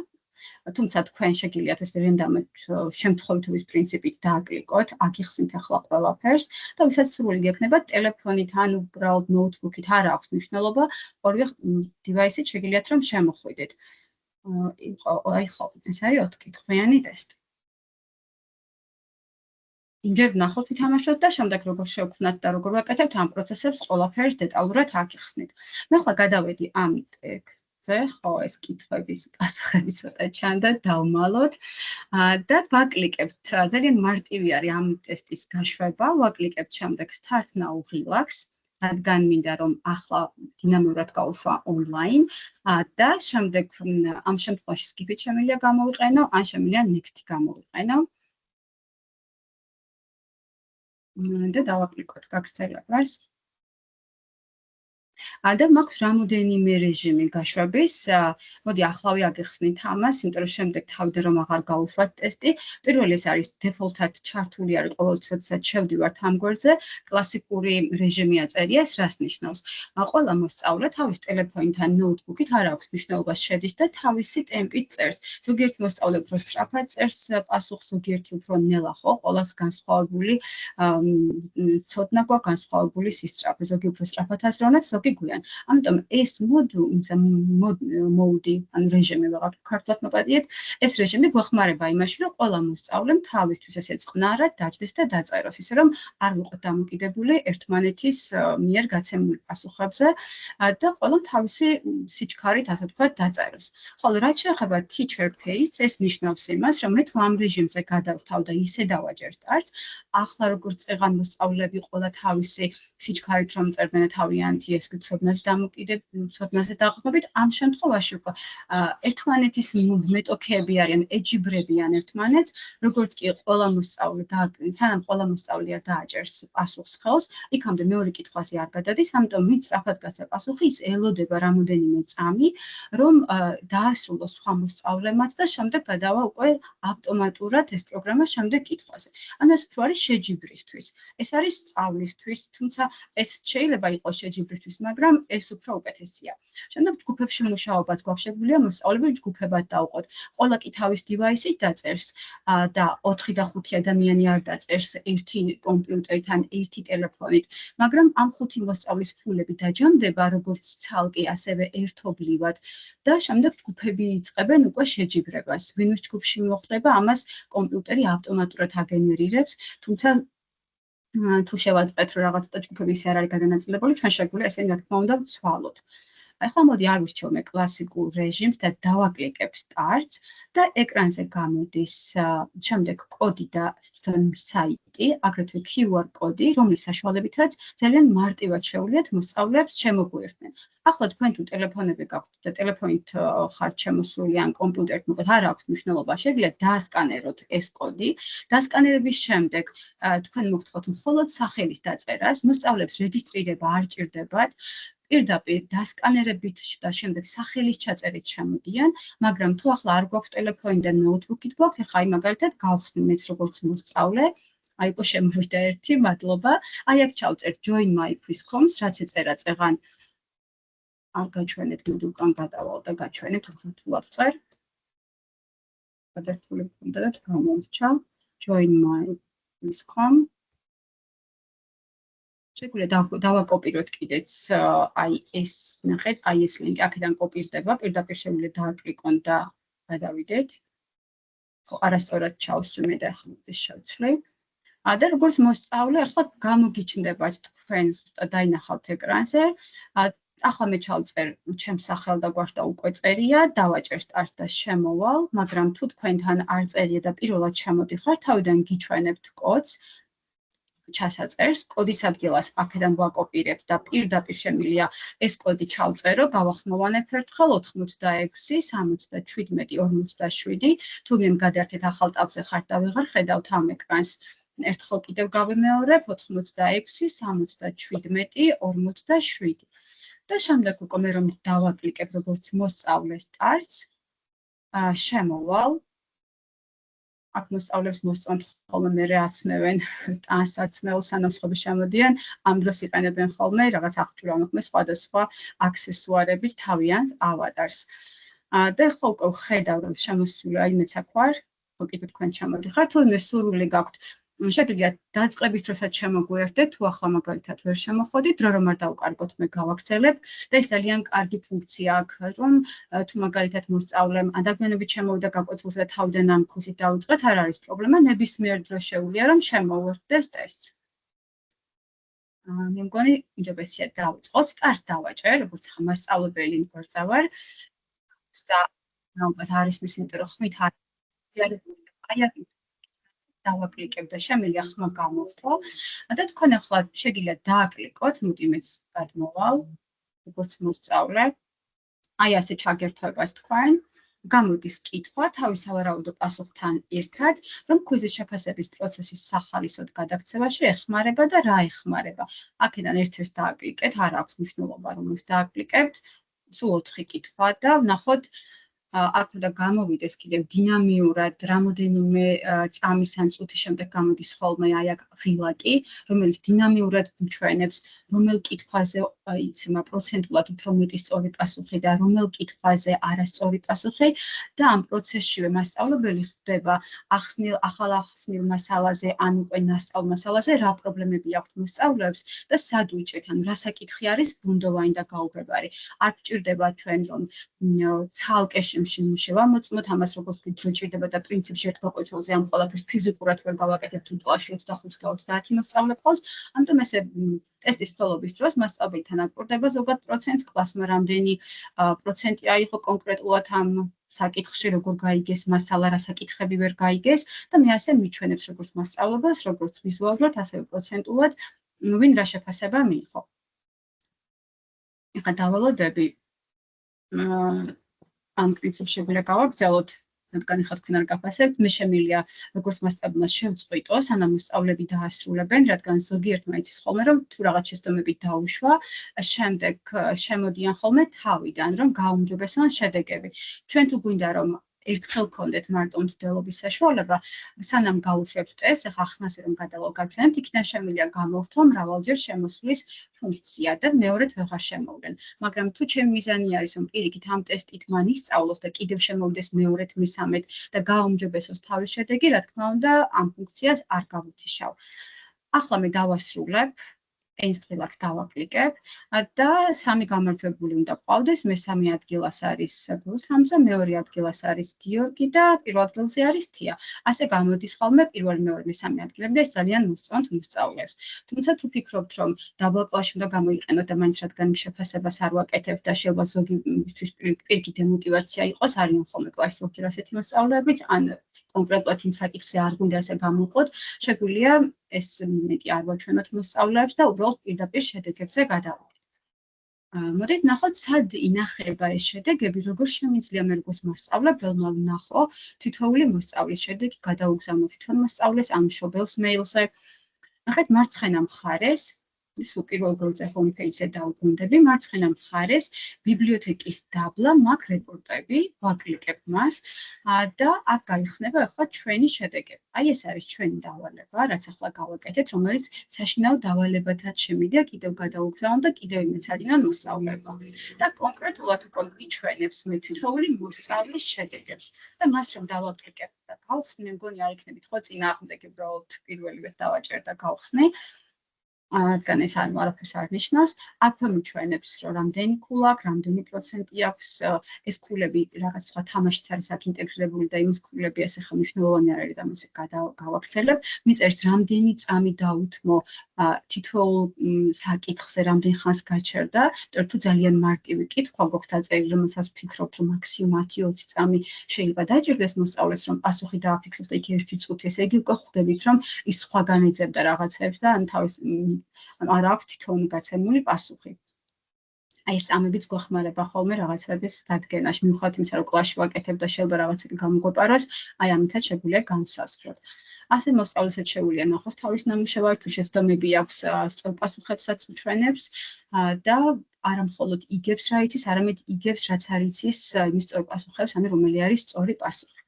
თუმცა თქვენ შეგიძლიათ ეს რენდომად შემთხვევითობის პრინციპით დააკლიკოთ, აგიხსნით ახლა ყველაფერს და ვისაც სურვილი გექნებათ, ტელეფონით ან უბრალოდ ნოუთბუქით არ აქვს მნიშვნელობა, ორივე დივაისით შეგიძლიათ რომ შემოხვიდეთ. აი ხო, ეს არის 4 კითხვიანი ტესტი. იმჯერ ვნახოთ, ვითამაშოთ და შემდეგ როგორ შევქმნათ და როგორ ვაკეთებთ ამ პროცესებს ყველაფერს დეტალურად აგიხსნით. მე ახლა გადავედი ამ ტექსტზე, ხო, ეს კითხვების პასუხები ცოტა ჩანდა, დავმალოთ და ვაკლიკებთ. ძალიან მარტივი არის ამ ტესტის გაშვება, ვაკლიკებთ შემდეგ Start Now Relax, რადგან მინდა რომ ახლა დინამიურად გავუშვა ონლაინ და შემდეგ ამ შემთხვევაში skip-ით შემიძლია გამოვიყენო, ან შემიძლია next-ი გამოვიყენო. და დავაკლიკოთ გაგრძელებას. და მაქვს რამოდენიმე რეჟიმი გაშვების. მოდი ახლავე აგიხსნით ამას, იმიტომ რომ შემდეგ თავიდან რომ აღარ გავუშვათ ტესტი. პირველი ეს არის დეფოლტად ჩართული არის ყოველთვის, როდესაც შევდივართ ამ გვერდზე, კლასიკური რეჟიმი აწერია, ეს რას ნიშნავს? ყველა მოსწავლე თავის ტელეფონით ან ნოუთბუქით არ აქვს მნიშვნელობას შედის და თავისი ტემპით წერს. ზოგიერთი მოსწავლე უფრო სწრაფად წერს პასუხს, ზოგიერთი უფრო ნელა, ხო, ყოველს განსხვავებული ცოდნა გვაქვს, განსხვავებული სისწრაფე, ზოგი უფრო სწრაფად აზროვნებს, ზოგი გვიან. ამიტომ ეს მოუდი, ანუ რეჟიმი ვაღარ ქართულად მოპატიეთ, ეს რეჟიმი გვეხმარება იმაში, რომ ყველა მოსწავლემ თავისთვის ესე წყნარად დაჯდეს და დაწეროს, ისე რომ არ ვიყოთ დამოკიდებული ერთმანეთის მიერ გაცემული პასუხებზე და ყველა თავისი სიჩქარით, ასე ვთქვათ, დაწეროს. ხოლო რაც შეეხება teacher pace, ეს ნიშნავს იმას, რომ მე თუ ამ რეჟიმზე გადავრთავ და ისე დავაჯერ სტარტს, ახლა როგორც წეგან მოსწავლეები ყველა თავისი სიჩქარით რომ წერდნენ და თავიანთი ეს ცოდნაზე დაყრდნობით, ამ შემთხვევაში უკვე ერთმანეთის მეტოქეები არიან, ეჯიბრებიან ერთმანეთს, როგორც კი ყველა მოსწავლე სანამ ყველა მოსწავლე არ დააჭერს პასუხს ხელს, იქამდე მეორე კითხვაზე არ გადადის, ამიტომ ვინც სწრაფად გასცა პასუხი, ის ელოდება რამოდენიმე წამი, რომ დაასრულოს სხვა მოსწავლემაც და შემდეგ გადავა უკვე ავტომატურად ეს პროგრამა შემდეგ კითხვაზე. ანუ ეს უფრო არის შეჯიბრისთვის. ეს არის სწავლისთვის, თუმცა ეს შეიძლება იყოს შეჯიბრისთვის, მაგრამ ეს უფრო უკეთესია. შემდეგ ჯგუფებში მუშაობაც გვაქვს შეგვიძლია მოსწავლეები ჯგუფებად დავყოთ. ყველა კი თავის დივაისით დაწერს და 4 და 5 ადამიანი არ დაწერს ერთი კომპიუტერით ან ერთი ტელეფონით, მაგრამ ამ 5 მოსწავლის ფულები დაჯამდება როგორც ცალკე, ასევე ერთობლივად და შემდეგ ჯგუფები იწყებენ უკვე შეჯიბრებას. ვინმეს ჯგუფში მოხდება, ამას კომპიუტერი ავტომატურად აგენერირებს, თუმცა თუ შევაწყეთ რომ რაღაც ჯგუფები ისე არ არის გადანაწილებული, ჩვენ შეგვიძლია ესენი რა თქმა უნდა ვცვალოთ. ახლა მოდი ავირჩევ მე კლასიკურ რეჟიმს და დავაკლიკებ Start და ეკრანზე გამოდის შემდეგ კოდი და საიტი საიტი, აგრეთვე QR კოდი, რომლის საშუალებითაც ძალიან მარტივად შეუძლიათ მოსწავლეებს შემოგვიერთდნენ. ახლა თქვენ თუ ტელეფონები გაქვთ და ტელეფონით ხართ შემოსული ან კომპიუტერით მოკლედ არ აქვს მნიშვნელობა, შეგიძლიათ დაასკანეროთ ეს კოდი. დასკანერების შემდეგ თქვენ მოგთხოვთ მხოლოდ სახელის დაწერას, მოსწავლეებს რეგისტრირება არ ჭირდებათ. პირდაპირ დასკანერებით და შემდეგ სახელის ჩაწერით ჩამოდიან, მაგრამ თუ ახლა არ გვაქვს ტელეფონი და ნოუთბუქით გვაქვს, ახლა აი მაგალითად გავხსნი მეც როგორც მოსწავლე, აი ყო შემოვიდა ერთი, მადლობა. აი აქ ჩავწერთ join my quiz.com-ს, რაც ეწერა წეღან არ გაჩვენეთ, მოდი უკან გადავალ და გაჩვენეთ, უხათულად წერ. გადართული მქონდა და გამომრჩა join my quiz.com. შეგვიძლია დავაკოპიროთ კიდეც აი ეს ნახეთ, აი ეს ლინკი აქედან კოპირდება, პირდაპირ შეგვიძლია დააკლიკონ და გადავიდეთ. ხო, არასწორად ჩავსვი და ახლა ეს შევცვლი. და როგორც მოსწავლე, ახლა გამოგიჩნდებათ თქვენ დაინახავთ ეკრანზე. ახლა მე ჩავწერ ჩემს სახელ და გვარს და უკვე წერია, დავაჭერ start და შემოვალ, მაგრამ თუ თქვენთან არ წერია და პირველად ჩამოდიხარ, თავიდან გიჩვენებთ კოდს. ჩასაწერს, კოდის ადგილას აქედან ვაკოპირებ და პირდაპირ შემიძლია ეს კოდი ჩავწერო, გავახმოვანებ ერთხელ 86 77 47. თუ მე გადაერთეთ ახალ ტაბზე ხართ და ვეღარ ხედავთ ამ ეკრანს, ერთხელ კიდევ გავიმეორებ 86 77 47. და შემდეგ უკვე მე რომ დავაკლიკებ როგორც მოსწავლე starts, შემოვალ. აქ მოსწავლეებს მოსწონთ ხოლმე მერე აცმევენ ტანსაცმელს, სანაცვლოდ შემოდიან, ამ დროს იყენებენ ხოლმე რაღაც აღჭურვა მოხმე სხვადასხვა აქსესუარებით თავიანთ ავატარს. და ხო უკვე ხედავ რომ შემოსული აი მეც აქ ვარ, ხო კიდევ თქვენ ჩამოდიხართ, თუ მე სურვილი გაქვთ შეგიძლიათ დაწყების დროსაც შემოგვიერთდეთ, თუ ახლა მაგალითად ვერ შემოხვედით, დრო რომ არ დავკარგოთ, მე გავაგრძელებ და ეს ძალიან კარგი ფუნქცია აქვს, რომ თუ მაგალითად მოსწავლემ ადამიანებით შემოვიდა გაკვეთილზე და თავიდან ამ ქუსით დაუწყეთ, არ არის პრობლემა, ნებისმიერ დროს შეუძლია რომ შემოუერთდეს ტესტს. მე მგონი უჯობესია დავიწყოთ, starts დავაჭერ, როგორც ახლა მასწავლებელი გვერდზავარ და ალბათ არის მის იმიტომ რომ ხმით არ აი აქ დავაკლიკებ და შემიძლია ხმა გამოვთო და თქვენ ახლა შეგიძლიათ დააკლიკოთ, მოდი მეც გადმოვალ, როგორც მოსწავლე. აი ასე ჩაგერთვებათ თქვენ, გამოდის კითხვა თავის სავარაუდო პასუხთან ერთად, რომ კვიზის შეფასების პროცესის სახალისოდ გადაქცევაში ეხმარება და რა ეხმარება. აქედან ერთ-ერთს დააკლიკეთ, არ აქვს მნიშვნელობა, რომელს დააკლიკებთ, სულ 4 კითხვა და ვნახოთ აქ უნდა გამოვიდეს კიდევ დინამიურად რამოდენიმე წამის ან წუთის შემდეგ გამოდის ხოლმე აი აქ ღილაკი, რომელიც დინამიურად გვიჩვენებს, რომელ კითხვაზე იცემა პროცენტულად უფრო მეტი სწორი პასუხი და რომელ კითხვაზე არასწორი პასუხი და ამ პროცესშივე მასწავლებელი ხვდება ახალ ახსნილ მასალაზე ან უკვე ნასწავლ მასალაზე რა პრობლემები აქვს მოსწავლეებს და სად უჭირთ, ანუ რა საკითხი არის ბუნდოვანი და გაუგებარი. არ გჭირდება ჩვენ რომ ცალკე შევამოწმოთ ამას როგორც თვითონ ჭირდება და პრინციპში ერთ გაკვეთილზე ამ ყველაფერს ფიზიკურად ვერ გავაკეთებთ თუ კლასში 25 და 30 მოსწავლე ყავს, ამიტომ ესე ტესტის ფლობის დროს მასწავლებელთან აკურდება ზოგად პროცენტს, კლასმა რამდენი პროცენტი აიღო კონკრეტულად ამ საკითხში, როგორ გაიგეს მასალა, რა საკითხები ვერ გაიგეს და მე ასე მიჩვენებს როგორც მასწავლებელს, როგორც ვიზუალურად, ასევე პროცენტულად ვინ რა შეფასება მიიღო. ეხლა დავალოდები ამ პრინციპს შეგვიძლია გავაგრძელოთ, რადგან ახლა თქვენ არ გაფასებთ, მე შემიძლია როგორც მასწავლებელმა შევწყვიტო, სანამ მოსწავლეები დაასრულებენ, რადგან ზოგიერთმა იცის ხოლმე, რომ თუ რაღაც შეცდომები დაუშვა, შემდეგ შემოდიან ხოლმე თავიდან, რომ გააუმჯობესონ შედეგები. ჩვენ თუ გვინდა რომ ერთხელ გქონდეთ მარტო მცდელობის საშუალება, სანამ გაუშვებთ ტესტს, ახლა ხსნას რომ გადავაგზავნებთ, იქიდან შემიძლია გამოვთო მრავალჯერ შემოსვლის ფუნქცია და მეორედ ვეღარ შემოვლენ. მაგრამ თუ ჩემი მიზანი არის, რომ პირიქით ამ ტესტით მან ისწავლოს და კიდევ შემოვიდეს მეორედ, მესამედ და გააუმჯობესოს თავის შედეგი, რა თქმა უნდა, ამ ფუნქციას არ გავუთიშავ. ახლა მე დავასრულებ, ენის ღილაკს დავაკლიკებ და სამი გამარჯვებული უნდა ყავდეს, მესამე ადგილას არის გულთამზა, მეორე ადგილას არის გიორგი და პირველ ადგილზე არის თია. ასე გამოდის ხოლმე პირველი, მეორე, მესამე ადგილები და ეს ძალიან მოსწონთ მოსწავლეებს. თუმცა თუ ფიქრობთ, რომ დაბალ კლასში უნდა გამოიყენოთ და მაინც რადგან შეფასებას არ ვაკეთებ და შეიძლება ზოგისთვის პირიქით ემოტივაცია იყოს, არიან ხოლმე კლასში ზოგჯერ ასეთი მოსწავლეებიც, ან კონკრეტულად იმ საკითხზე არ გვინდა ასე გამოვყოთ, შეგვიძლია ეს მეტი არ ვაჩვენოთ მოსწავლეებს და უბრალოდ პირდაპირ შედეგებზე გადავიდეთ. მოდით ნახოთ, სად ინახება ეს შედეგები, როგორ შემიძლია მე როგორც მასწავლებლ ველმა ვნახო თითოეული მოსწავლის შედეგი, გადავუგზავნო თვითონ მოსწავლეს ამ მშობელს მეილზე. ნახეთ, მარცხენა მხარეს სულ პირველ გოლზე ჰომპეიჯზე დავუბრუნდები, მარცხენა მხარეს ბიბლიოთეკის დაბლა მაქვს რეპორტები, ვაკლიკებ მას და აქ გაიხსნება ახლა ჩვენი შედეგები. აი ეს არის ჩვენი დავალება, რაც ახლა გავაკეთეთ, რომელიც საშინაო დავალებათაც შემიძლია კიდევ გადავუგზავნო და კიდევ იმეცადინონ მოსწავლეებმა. და კონკრეტულად უკვე მიჩვენებს მე თითოეული მოსწავლის შედეგებს და მას რომ დავაკლიკებ და გავხსნი, მე მგონი არ იქნებით ხო წინააღმდეგი, უბრალოდ პირველივე დავაჭერ და გავხსნი. რადგან ეს არაფერს არ ნიშნავს, აქვე მიჩვენებს, რომ რამდენი ქულა აქვს, რამდენი პროცენტი აქვს, ეს ქულები რაღაც სხვა თამაშიც არის აქ ინტეგრირებული და იმის ქულები ასე ხა მნიშვნელოვანი არ არის და ამას გავაგრძელებ. მიწერს რამდენი წამი დაუთმო თითოეულ საკითხზე, რამდენ ხანს გაჩერდა, იმიტომ თუ ძალიან მარტივი კითხვა გვაქვს დაწერილი, რომელსაც ვფიქრობთ, რომ მაქსიმუმ 10-20 წამი შეიძლება დაჭირდეს მოსწავლეს, რომ პასუხი დააფიქსოს და იქ 1 წუთი, ესე იგი უკვე ხვდებით, რომ ის სხვაგან ეძებდა რაღაცებს და ან თავის არ აქვს თითოეული გაცემული პასუხი. აი ეს წამებიც გვეხმარება ხოლმე რაღაცების დადგენაში, მიუხედავად იმისა, რომ კლასში ვაკეთებ და შეიძლება რაღაცები გამოგვეპაროს, აი ამითაც შეგვიძლია განვსაზღვროთ. ასე მოსწავლესაც შეუძლია ნახოს თავის ნამუშევარი, თუ შეცდომები აქვს, სწორ პასუხებსაც უჩვენებს და არა მხოლოდ იგებს რა იცის, არამედ იგებს რაც არ იცის იმის სწორ პასუხებს, ანუ რომელი არის სწორი პასუხი.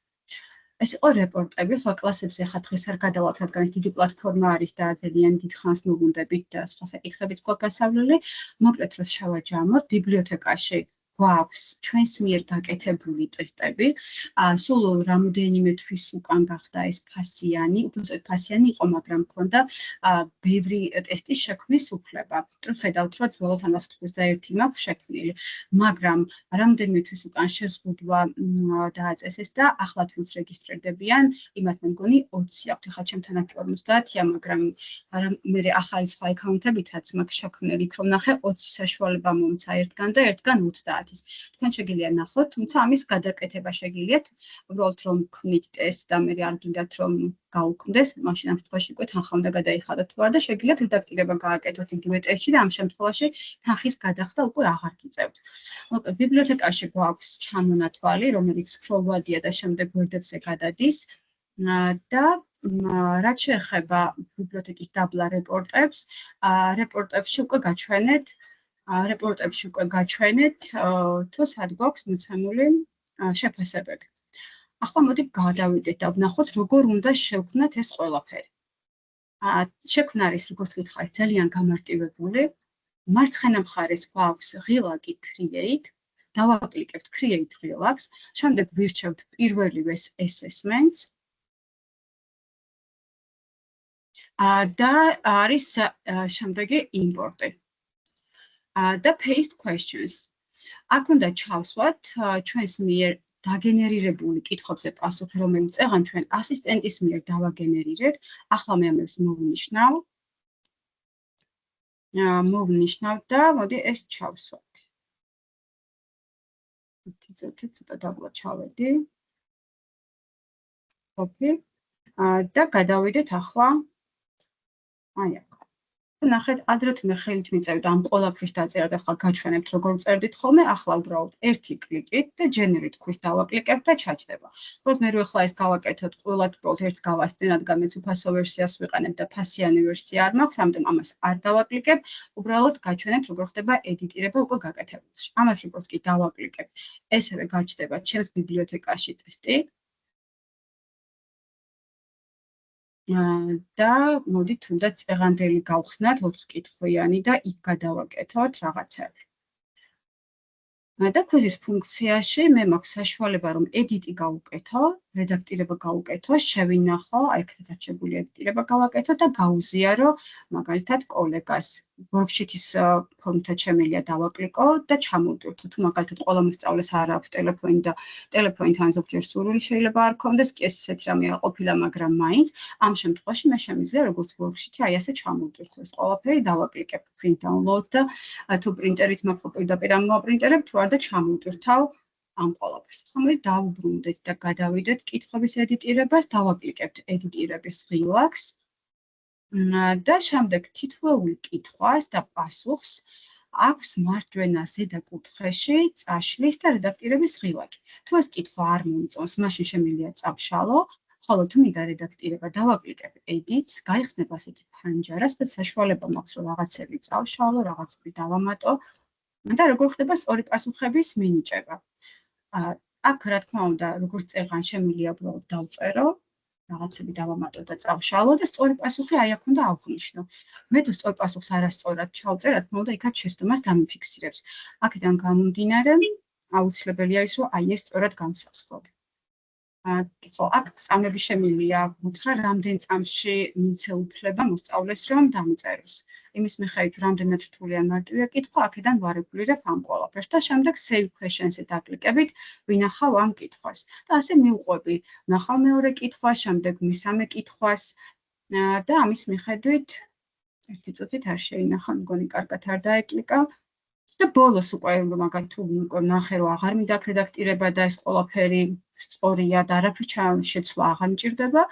ეს იყო რეპორტები, ხო კლასებზე ხა დღეს არ გადავალთ, რადგან ეს დიდი პლატფორმა არის და ძალიან დიდ ხანს მოვუნდებით და სხვა საკითხებიც გვაქვს გასავლელი. მოკლედ რომ შევაჯამოთ, ბიბლიოთეკაში გვაქვს ჩვენს მიერ გაკეთებული ტესტები. სულ რამოდენიმე თვის უკან გახდა ეს ფასიანი, უბრალოდ ფასიანი იყო, მაგრამ მქონდა ბევრი ტესტის შექმნის უფლება. ხედავთ, რომ ძველად 121 მაქვს შექმნილი, მაგრამ რამოდენიმე თვის უკან შეზღუდვა დააწესეს და ახლა თვითონ რეგისტრირდებიან, იმათ მე მგონი 20 აქვთ, ხა ჩემთან აქ 50-ია, მაგრამ მე ახალი სხვა აკაუნტებითაც მაქვს შექმნილი, იქ რომ ნახე 20 საშუალება მომცა ერთგან და ერთგან 30. თქვენ შეგიძლია ნახოთ, თუმცა ამის გადაკეთება შეგიძლიათ, უბრალოდ რომ ქმნით ტესტ და მე არ გინდათ რომ გაუქმდეს, მაშინ ამ შემთხვევაში უკვე თანხა უნდა გადაიხადოთ თუ არა და შეგიძლიათ რედაქტირება გააკეთოთ იგივე ტესტში და ამ შემთხვევაში თანხის გადახდა უკვე აღარ გიწევთ. მოკლედ ბიბლიოთეკაში გვაქვს ჩამონათვალი, რომელიც სკროლვადია და შემდეგ გვერდებზე გადადის და რაც შეეხება ბიბლიოთეკის დაბლა რეპორტებს, რეპორტებში უკვე გაჩვენეთ, თუ სად გვაქვს მოცემული შეფასებები. ახლა მოდი გადავიდეთ და ვნახოთ, როგორ უნდა შევქმნათ ეს ყველაფერი. შექმნა არის, როგორც გითხარით, ძალიან გამარტივებული. მარცხენა მხარეს გვაქვს ღილაკი create, დავაკლიკებთ create ღილაკს, შემდეგ ვირჩევთ პირველივეს assessments და არის შემდეგი import-ი. და paste questions. აქ უნდა ჩავსვათ ჩვენს მიერ დაგენერირებული კითხვებზე პასუხი, რომელიც წეღან ჩვენ ასისტენტის მიერ დავაგენერირებთ. ახლა მე ამას მოვნიშნავ და მოდი ეს ჩავსვათ. ცოტა დაბლა ჩავედი. ოკეი. და გადავიდეთ ახლა აი აქ. ნახეთ, ადრეთ მე ხელით მიწევთ ამ ყველაფრის დაწერა და ახლა გაჩვენებთ როგორ წერდით ხოლმე, ახლა უბრალოდ ერთი კლიკით და generate ქვით დავაკლიკებთ და ჩაჯდება. უბრალოდ მე რო ახლა ეს გავაკეთოთ, ყველად უბრალოდ ერთს გავასწრებ, რადგან მეც უფასო ვერსიას ვიყენებ და ფასიანი ვერსია არ მაქვს, ამიტომ ამას არ დავაკლიკებ, უბრალოდ გაჩვენებთ როგორ ხდება ედიტირება უკვე გაკეთებულში. ამას როგორც კი დავაკლიკებ, ესევე გაჩნდება ჩემს ბიბლიოთეკაში ტესტი. და მოდით თუნდაც წეღანდელი გავხსნათ 4 კითხვიანი და იქ გადავაკეთოთ რაღაცები. და quiz-ის ფუნქციაში მე მაქვს საშუალება რომ edit-ი გავუკეთო, რედაქტირება გავუკეთო, შევინახო, აი აქეთ არჩებული ედიტირება გავაკეთო და გაუზიარო მაგალითად კოლეგას. worksheet-ის ფორმითაც შემიძლია დავაკლიკო და ჩამოვდურთო. თუ მაგალითად ყველა მოსწავლეს არ აქვს ტელეფონი და ტელეფონთან ზოგჯერ სურვილი შეიძლება არ ქონდეს, კი ესეთი რამე არ ყოფილა, მაგრამ მაინც ამ შემთხვევაში მე შემიძლია როგორც worksheet-ი აი ასე ჩამოვდურთო. ეს ყველაფერი დავაკლიკებ print download და თუ პრინტერით მაქვს პირდაპირ ამოვაპრინტერებ, თუ არ და ჩამოვდურთავ ამ ყველაფერს. ხომ დავუბრუნდეთ და გადავიდეთ კითხვების ედიტირებას, დავაკლიკებთ ედიტირების ღილაკს. და შემდეგ თითოეული კითხვას და პასუხს აქვს მარჯვენა ზედა კუთხეში წაშლის და რედაქტირების ღილაკი. თუ ეს კითხვა არ მომწონს, მაშინ შემიძლია წავშალო, ხოლო თუ მინდა რედაქტირება დავაკლიკებ edit-ს, გაიხსნება ასეთი ფანჯარა, სადაც საშუალება მაქვს, რომ რაღაცები წავშალო, რაღაცები დავამატო და როგორ ხდება სწორი პასუხების მინიჭება. აქ რა თქმა უნდა, როგორც წეღან შემიძლია უბრალოდ დავწერო, რაღაცები დავამატო და წავშალო და სწორი პასუხი აი აქ უნდა ავღნიშნო. მე თუ სწორ პასუხს არასწორად ჩავწერ, რა თქმა უნდა, იქაც შეცდომას დამიფიქსირებს. აქედან გამომდინარე, აუცილებელი არის, რომ აი ეს სწორად განსაზღვროთ. აქ წამები შემიძლია უთხრა, რამდენ წამში მიცე უფლება მოსწავლეს, რომ დამწეროს. იმის მიხედვით, რამდენად რთული ან მარტივია კითხვა, აქედან ვარეგულირებ ამ ყველაფერს და შემდეგ save questions-ზე დაკლიკებით, ვინახავ ამ კითხვას. და ასე მივყვები, ვნახავ მეორე კითხვას, შემდეგ მესამე კითხვას და ამის მიხედვით ერთი წუთით არ შეინახა, მგონი კარგად არ დაეკლიკა. და ბოლოს უკვე მაგათ თუ ნახე რომ აღარ მინდა რედაქტირება და ეს ყველაფერი სწორია და არაფერი შეცვლა აღარ მჭირდება,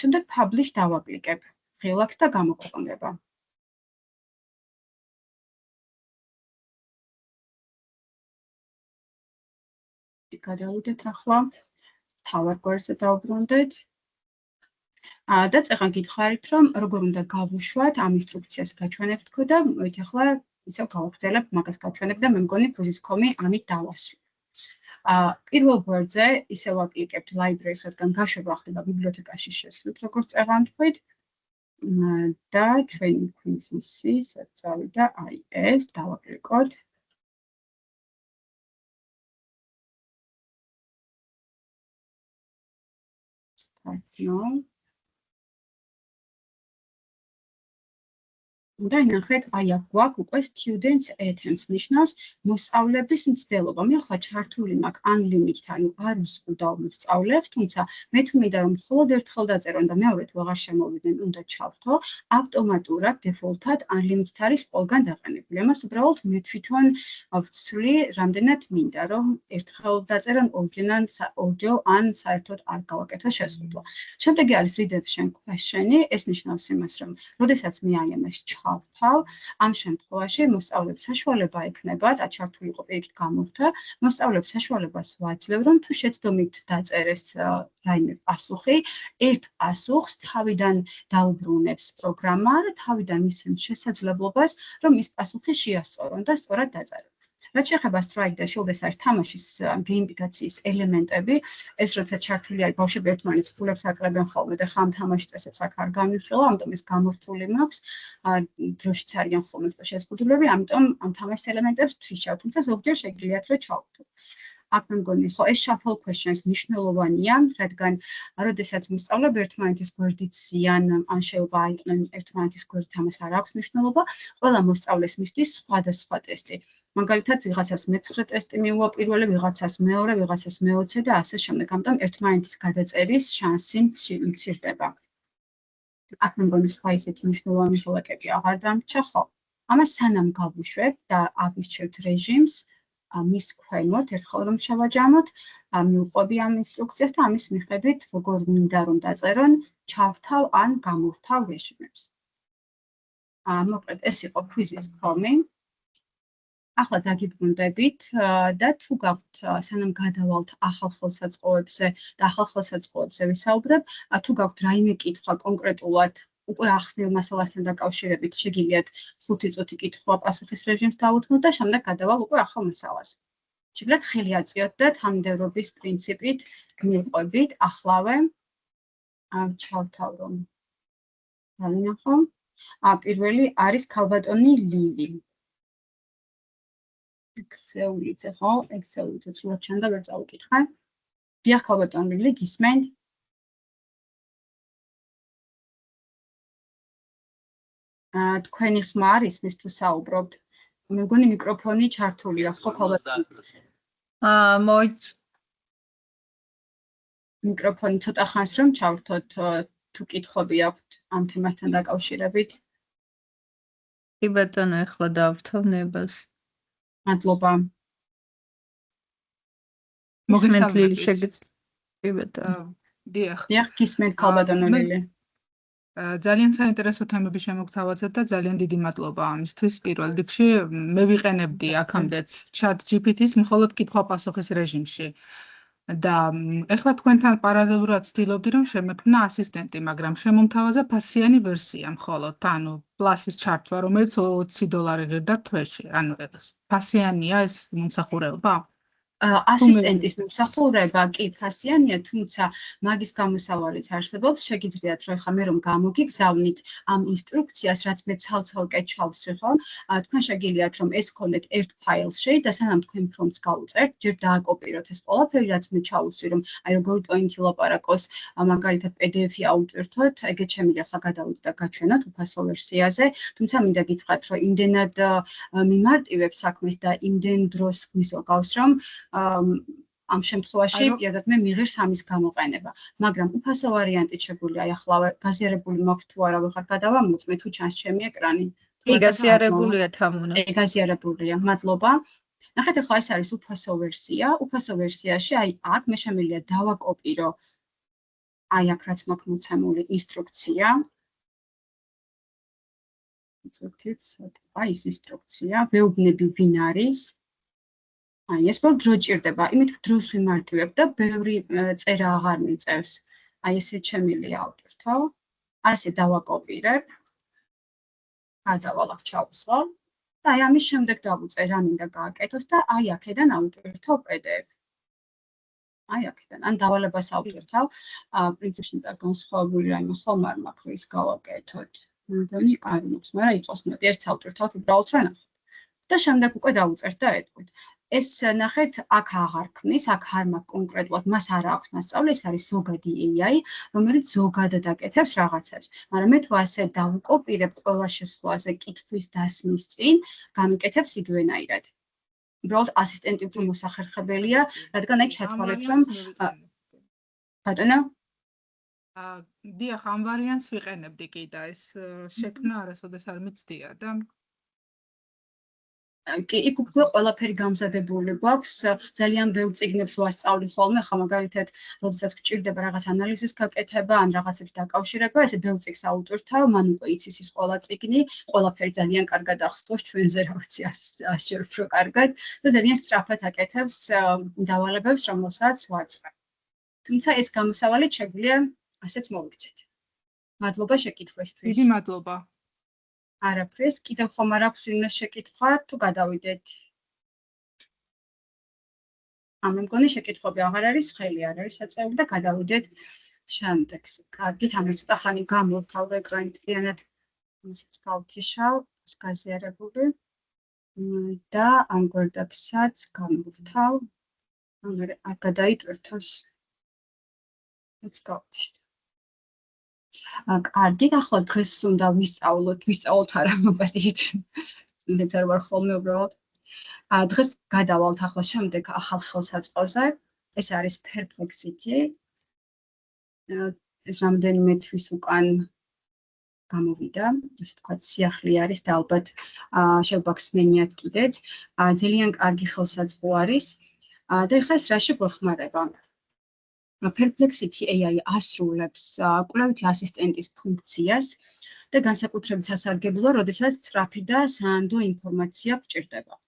შემდეგ publish დავაკლიკებ ღილაკს და გამოქვეყნდება. გადავიდეთ ახლა თავარ გვერდზე დავბრუნდეთ. და წეღან გითხარით, რომ როგორ უნდა გავუშვათ ამ ინსტრუქციას გაჩვენებთ თქო და მოით ახლა ისევ გავაგრძელებ მაგას გაჩვენებ და მე მგონი Prusicom-ი ამით დავასრულე. პირველ გვერდზე ისევ აკლიკებთ library-ს, რადგან გაშვება ხდება ბიბლიოთეკაში შესვლით, როგორც წეღან თქვით. და ჩვენი quiz-ისი წავიდა აი ეს, დავაკლიკოთ. და ნახეთ, აი აქ გვაქვს უკვე students attempts, ნიშნავს მოსწავლების მცდელობა. მე ახლა ჩართული მაქვს unlimited, ანუ არ უსყუდავ მოსწავლეებს, თუმცა მე თუ მინდა რომ მხოლოდ ერთხელ დაწერონ და მეორედ ვეღარ შემოვიდნენ, უნდა ჩავრთო, ავტომატურად default-ად unlimited არის ყველგან დაყენებული. ამას უბრალოდ მე თვითონ ვცვლი, რამდენად მინდა რომ ერთხელ დაწერონ, ორჯერ ან საერთოდ არ გავაკეთო შეზღუდვა. შემდეგი არის redemption question-ი, ეს ნიშნავს იმას, რომ როდესაც მე აი ამას ჩავთავ, ამ შემთხვევაში მოსწავლებს საშუალება ექნებათ, ჩართული იყო პირიქით გამორთა, მოსწავლებს საშუალებას ვაძლევ, რომ თუ შეცდომით დაწერეს რაიმე პასუხი, ერთ პასუხს თავიდან დაუბრუნებს პროგრამა და თავიდან მისცემს შესაძლებლობას, რომ ის პასუხი შეასწორონ და სწორად დაწერონ. რაც შეეხება strike და shield, ეს არის თამაშის გეიმიფიკაციის ელემენტები, ეს როცა ჩართული არის ბავშვები ერთმანეთს ფულებს აკრებენ ხოლმე და ხამ თამაშის წესებს აქ არ გამიხილა, ამიტომ ეს გამორთული მაქვს, დროშიც არიან ხოლმე შეზღუდულები, ამიტომ ამ თამაშის ელემენტებს ვთიშავ, თუმცა ზოგჯერ შეგიძლიათ რომ ჩავთვალოთ. აქ მე მგონი, ხო, ეს shuffle questions მნიშვნელოვანია, რადგან როდესაც მოსწავლეები ერთმანეთის გვერდით ზიან, ან შეიძლება აიყვნენ ერთმანეთის გვერდით, ამას არ აქვს მნიშვნელობა, ყველა მოსწავლეს მისდის სხვადასხვა ტესტი. მაგალითად, ვიღაცას მე-9 ტესტი მიუვა პირველი, ვიღაცას მე-2, ვიღაცას მე-20 და ასე შემდეგ. ამიტომ ერთმანეთის გადაწერის შანსი მცირდება. აქ მე მგონი სხვა ისეთი მნიშვნელოვანი ღილაკები აღარ დამრჩა, ხო? ამას სანამ გავუშვებთ და ავირჩევთ რეჟიმს, მის ქვემოთ ერთხელ რომ შევაჯამოთ, მივყვები ამ ინსტრუქციას და ამის მიხედვით, როგორ მინდა რომ დაწერონ, ჩავრთავ ან გამორთავ რეჟიმებს. მოკლედ, ეს იყო Prusicom-ი. ახლა დაგიბრუნდებით და თუ გაქვთ, სანამ გადავალთ ახალ ხელსაწყოებზე და ახალ ხელსაწყოებზე ვისაუბრებ, თუ გაქვთ რაიმე კითხვა კონკრეტულად უკვე ახსნილ მასალასთან დაკავშირებით, შეგიძლიათ 5 წუთი კითხვა-პასუხის რეჟიმს დავუთმოთ და შემდეგ გადავალ უკვე ახალ მასალას. შეგიძლიათ ხელი აწიოთ და თანმიმდევრობის პრინციპით მივყვებით ახლავე. ჩავთავ რომ დავინახო. პირველი არის ქალბატონი ლილი. Excel-იცე, ხო? Excel-იცე სულად ჩანდა, ვერ წავიკითხე. დიახ, ქალბატონი ლილი, გისმენთ? თქვენი ხმა არის მის თუ საუბრობთ? მე მგონი მიკროფონი ჩართულია, ხო ქალბატონი? მოიც მიკროფონი ცოტა ხანს რომ ჩავრთოთ, თუ კითხვები აქვთ ამ თემასთან დაკავშირებით. კი ბატონო, ახლა დავვრთავ ნებას. მადლობა. მოგესალმებით. კი ბატონო. დიახ. დიახ, გისმენთ ქალბატონი ლილი. ძალიან საინტერესო თემები შემოგთავაზეთ და ძალიან დიდი მადლობა ამისთვის. პირველ რიგში მე ვიყენებდი აქამდეც ChatGPT-ს მხოლოდ კითხვა-პასუხის რეჟიმში. და ეხლა თქვენთან პარალელურად ვცდილობდი რომ შემექმნა ასისტენტი, მაგრამ შემომთავაზა ფასიანი ვერსია მხოლოდ, ანუ პლასის ჩართვა, რომელიც $20 ღირდა თვეში. ანუ ფასიანია ეს მომსახურება? ასისტენტის მომსახურება კი ფასიანია, თუმცა მაგის გამოსავალიც არსებობს. შეგიძლიათ რომ ხა მე რომ გამოგიგზავნით ამ ინსტრუქციას, რაც მე ცალ-ცალკე ჩავსვი, ხო? თქვენ შეგიძლიათ რომ ეს გქონდეთ ერთ ფაილში და სანამ თქვენ ფრომს გაუწერთ, ჯერ დააკოპიროთ ეს ყველაფერი, რაც მე ჩავუსვი, რომ აი როგორი პოინტი ლაპარაკოს, მაგალითად PDF-ი აუტვირთოთ, ეგეც შემიძლია ხა გადავიდეთ და გაჩვენოთ უფასო ვერსიაზე, თუმცა მინდა გითხრათ, რომ იმდენად მიმარტივებს საქმეს და იმდენ დროს გვიზოგავს, რომ ამ შემთხვევაში პირადად მე მიღირს ამის გამოყენება, მაგრამ უფასო ვარიანტი შეგვიძლია აი ახლა გაზიარებული მაქვს თუ არა ვეღარ გადავამოწმე თუ ჩანს ჩემი ეკრანი. კი, გაზიარებულია თამუნა. გაზიარებულია, მადლობა. ნახეთ ახლა ეს არის უფასო ვერსია. უფასო ვერსიაში აი აქ მე შემიძლია დავაკოპირო აი აქ რაც მაქვს მოცემული ინსტრუქცია. აი ეს ინსტრუქცია, ვეუბნები ვინ არის. აი ეს բոլ დრო ჭირდება, იმით დროს ვიმარტივებ და ბევრი წერა აღარ მიწევს. აი ესე შემიძლია ავტვირთო. ასე დავაკოპირებ. გადავალ აქ ჩავსვავ და აი ამის შემდეგ დავუწერ რა მინდა გააკეთოს და აი აქედან ავტვირთო PDF. აი აქედან, ან დავალებას ავტვირთავ. პრინციპში და განსხვავებული რაიმე ხომ არ მაქვს რომ ის გავაკეთოთ. მგონი არ მაქვს, მაგრამ იყოს მეტი ერთ ავტვირთავთ უბრალოდ რა ნახოთ. და შემდეგ უკვე დავუწერთ და ეტყვით. ეს ნახეთ, აქ აღარ ქმნის, აქ არ მაქვს კონკრეტულად, მას არ აქვს მასწავლე, ეს არის ზოგადი AI, რომელიც ზოგადად აკეთებს რაღაცებს. მაგრამ მე თუ ასე დავუკოპირებ ყველა შესვლაზე კითხვის დასმის წინ, გამიკეთებს იგივენაირად. უბრალოდ ასისტენტი უფრო მოსახერხებელია, რადგან აი ჩათვალეთ რომ ბატონო დიახ, ამ ვარიანტს ვიყენებდი კი და ეს შექმნა არასოდეს არ მიცდია და კი, იქ უკვე ყველაფერი გამზადებული გვაქვს, ძალიან ბევრ წიგნებს ვასწავლი ხოლმე, ხა მაგალითად, როდესაც გჭირდება რაღაც ანალიზის გაკეთება, ან რაღაცებს დაკავშირება, ესე ბევრ წიგნს ავტვირთავ, მან უკვე იცის ის ყველა წიგნი, ყველაფერი ძალიან კარგად ახსოვს ჩვენზე რაღაცი 100-ჯერ უფრო კარგად და ძალიან სწრაფად აკეთებს დავალებებს, რომელსაც ვაწყებ. თუმცა ეს გამოსავალი შეგვიძლია ასეც მოვიქცეთ. მადლობა შეკითხვისთვის. დიდი მადლობა. არაფრის, კიდევ ხომ არ აქვს ვინმე შეკითხვა, თუ გადავიდეთ. მე მგონი შეკითხვები აღარ არის, ხელი არ არის აწეული და გადავიდეთ შემდეგზე. კარგით, ამას ცოტა ხანი გამოვთავ ეკრანი მთლიანად, ამასაც გავთიშავ, გაზიარებული და ამ გვერდებსაც გამოვთავ. არ გადაიტვირთოს. ეს გავთიშავ. კარგით, ახლა დღეს უნდა ვისწავლოთ არა მოპატიეთ. მე არ ვარ ხოლმე უბრალოდ. დღეს გადავალთ ახლა შემდეგ ახალ ხელსაწყოზე. ეს არის Perplexity. ეს რამდენიმე თვის უკან გამოვიდა, ასე ვთქვათ, სიახლე არის და ალბათ შევბაქსმენიათ კიდეც. ძალიან კარგი ხელსაწყო არის. და ეხლა ეს რაში გვეხმარება? Perplexity AI ასრულებს კვლევითი ასისტენტის ფუნქციას და განსაკუთრებით სასარგებლოა, როდესაც სწრაფი და საანდო ინფორმაცია გჭირდება.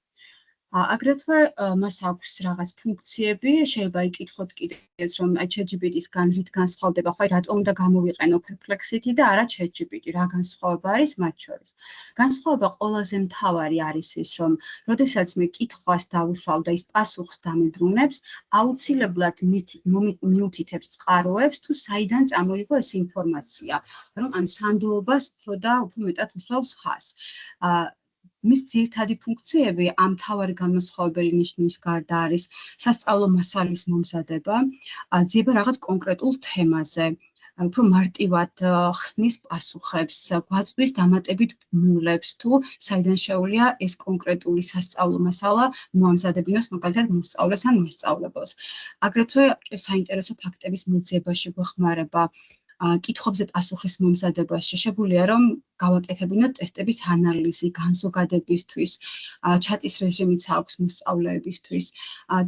აგრეთვე მას აქვს რაღაც ფუნქციები, შეიძლება იკითხოთ კიდეც, რომ ChatGPT-სგან რით განსხვავდება, ხო, რატომ უნდა გამოვიყენო Perplexity და არა ChatGPT, რა განსხვავება არის მათ შორის. განსხვავება ყველაზე მთავარი არის ის, რომ როდესაც მე კითხვას დავუსვავ და ის პასუხს დამებრუნებს, აუცილებლად მიუთითებს წყაროებს, თუ საიდან წამოიღო ეს ინფორმაცია, რომ ან სანდოობას უფრო და უფრო მეტად უსვავს ხაზს. მის ძირითადი ფუნქციები ამ მთავარი განმასხვავებელი ნიშნის გარდა არის სასწავლო მასალის მომზადება, ძიება რაღაც კონკრეტულ თემაზე, უფრო მარტივად ხსნის პასუხებს, გვაწვდის დამატებით ბმულებს, თუ საიდან შეუძლია ეს კონკრეტული სასწავლო მასალა მოამზადებინოს მაგალითად მოსწავლეს ან მასწავლებელს. აგრეთვე საინტერესო ფაქტების მოძიებაში გვეხმარება, კითხვებზე პასუხის მომზადებაში. შეგვიძლია რომ გავაკეთებინოთ ტესტების ანალიზი, განზოგადებისთვის, ჩატის რეჟიმიც აქვს მოსწავლეებისთვის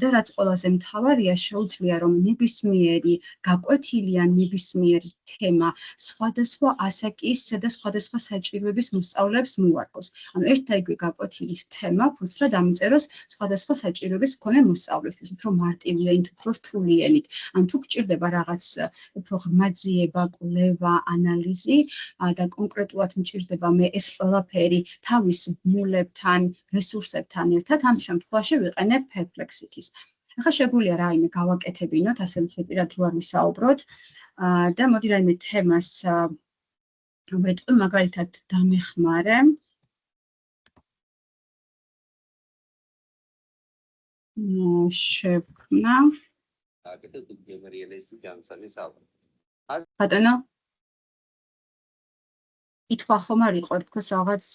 და რაც ყველაზე მთავარია, შეუძლია რომ ნებისმიერი გაკვეთილი ან ნებისმიერი თემა სხვადასხვა ასაკის და სხვადასხვა საჭიროების მოსწავლეებს მოუარგოს. ანუ ერთ და იგივე გაკვეთილის თემა ფურცლად ამიწეროს სხვადასხვა საჭიროების მქონე მოსწავლისთვის, უფრო მარტივიანით, უფრო რთულიანით. ან თუ გჭირდება რაღაც უფრო ღრმაძიება, კვლევა, ანალიზი და კონკრეტულად მჭირდება მე ეს ყველაფერი თავის ბმულებთან, რესურსებთან ერთად, ამ შემთხვევაში ვიყენებ Perplexity-ს. ახლა შეგვიძლია რაიმე გავაკეთებინოთ, ასე უცებირად რო არ ვისაუბროთ და მოდი რაიმე თემას ვეტყვი, მაგალითად დამეხმარე. შევქმნა. ბატონო ითქვა ხომ არ იყო თქოს რაღაც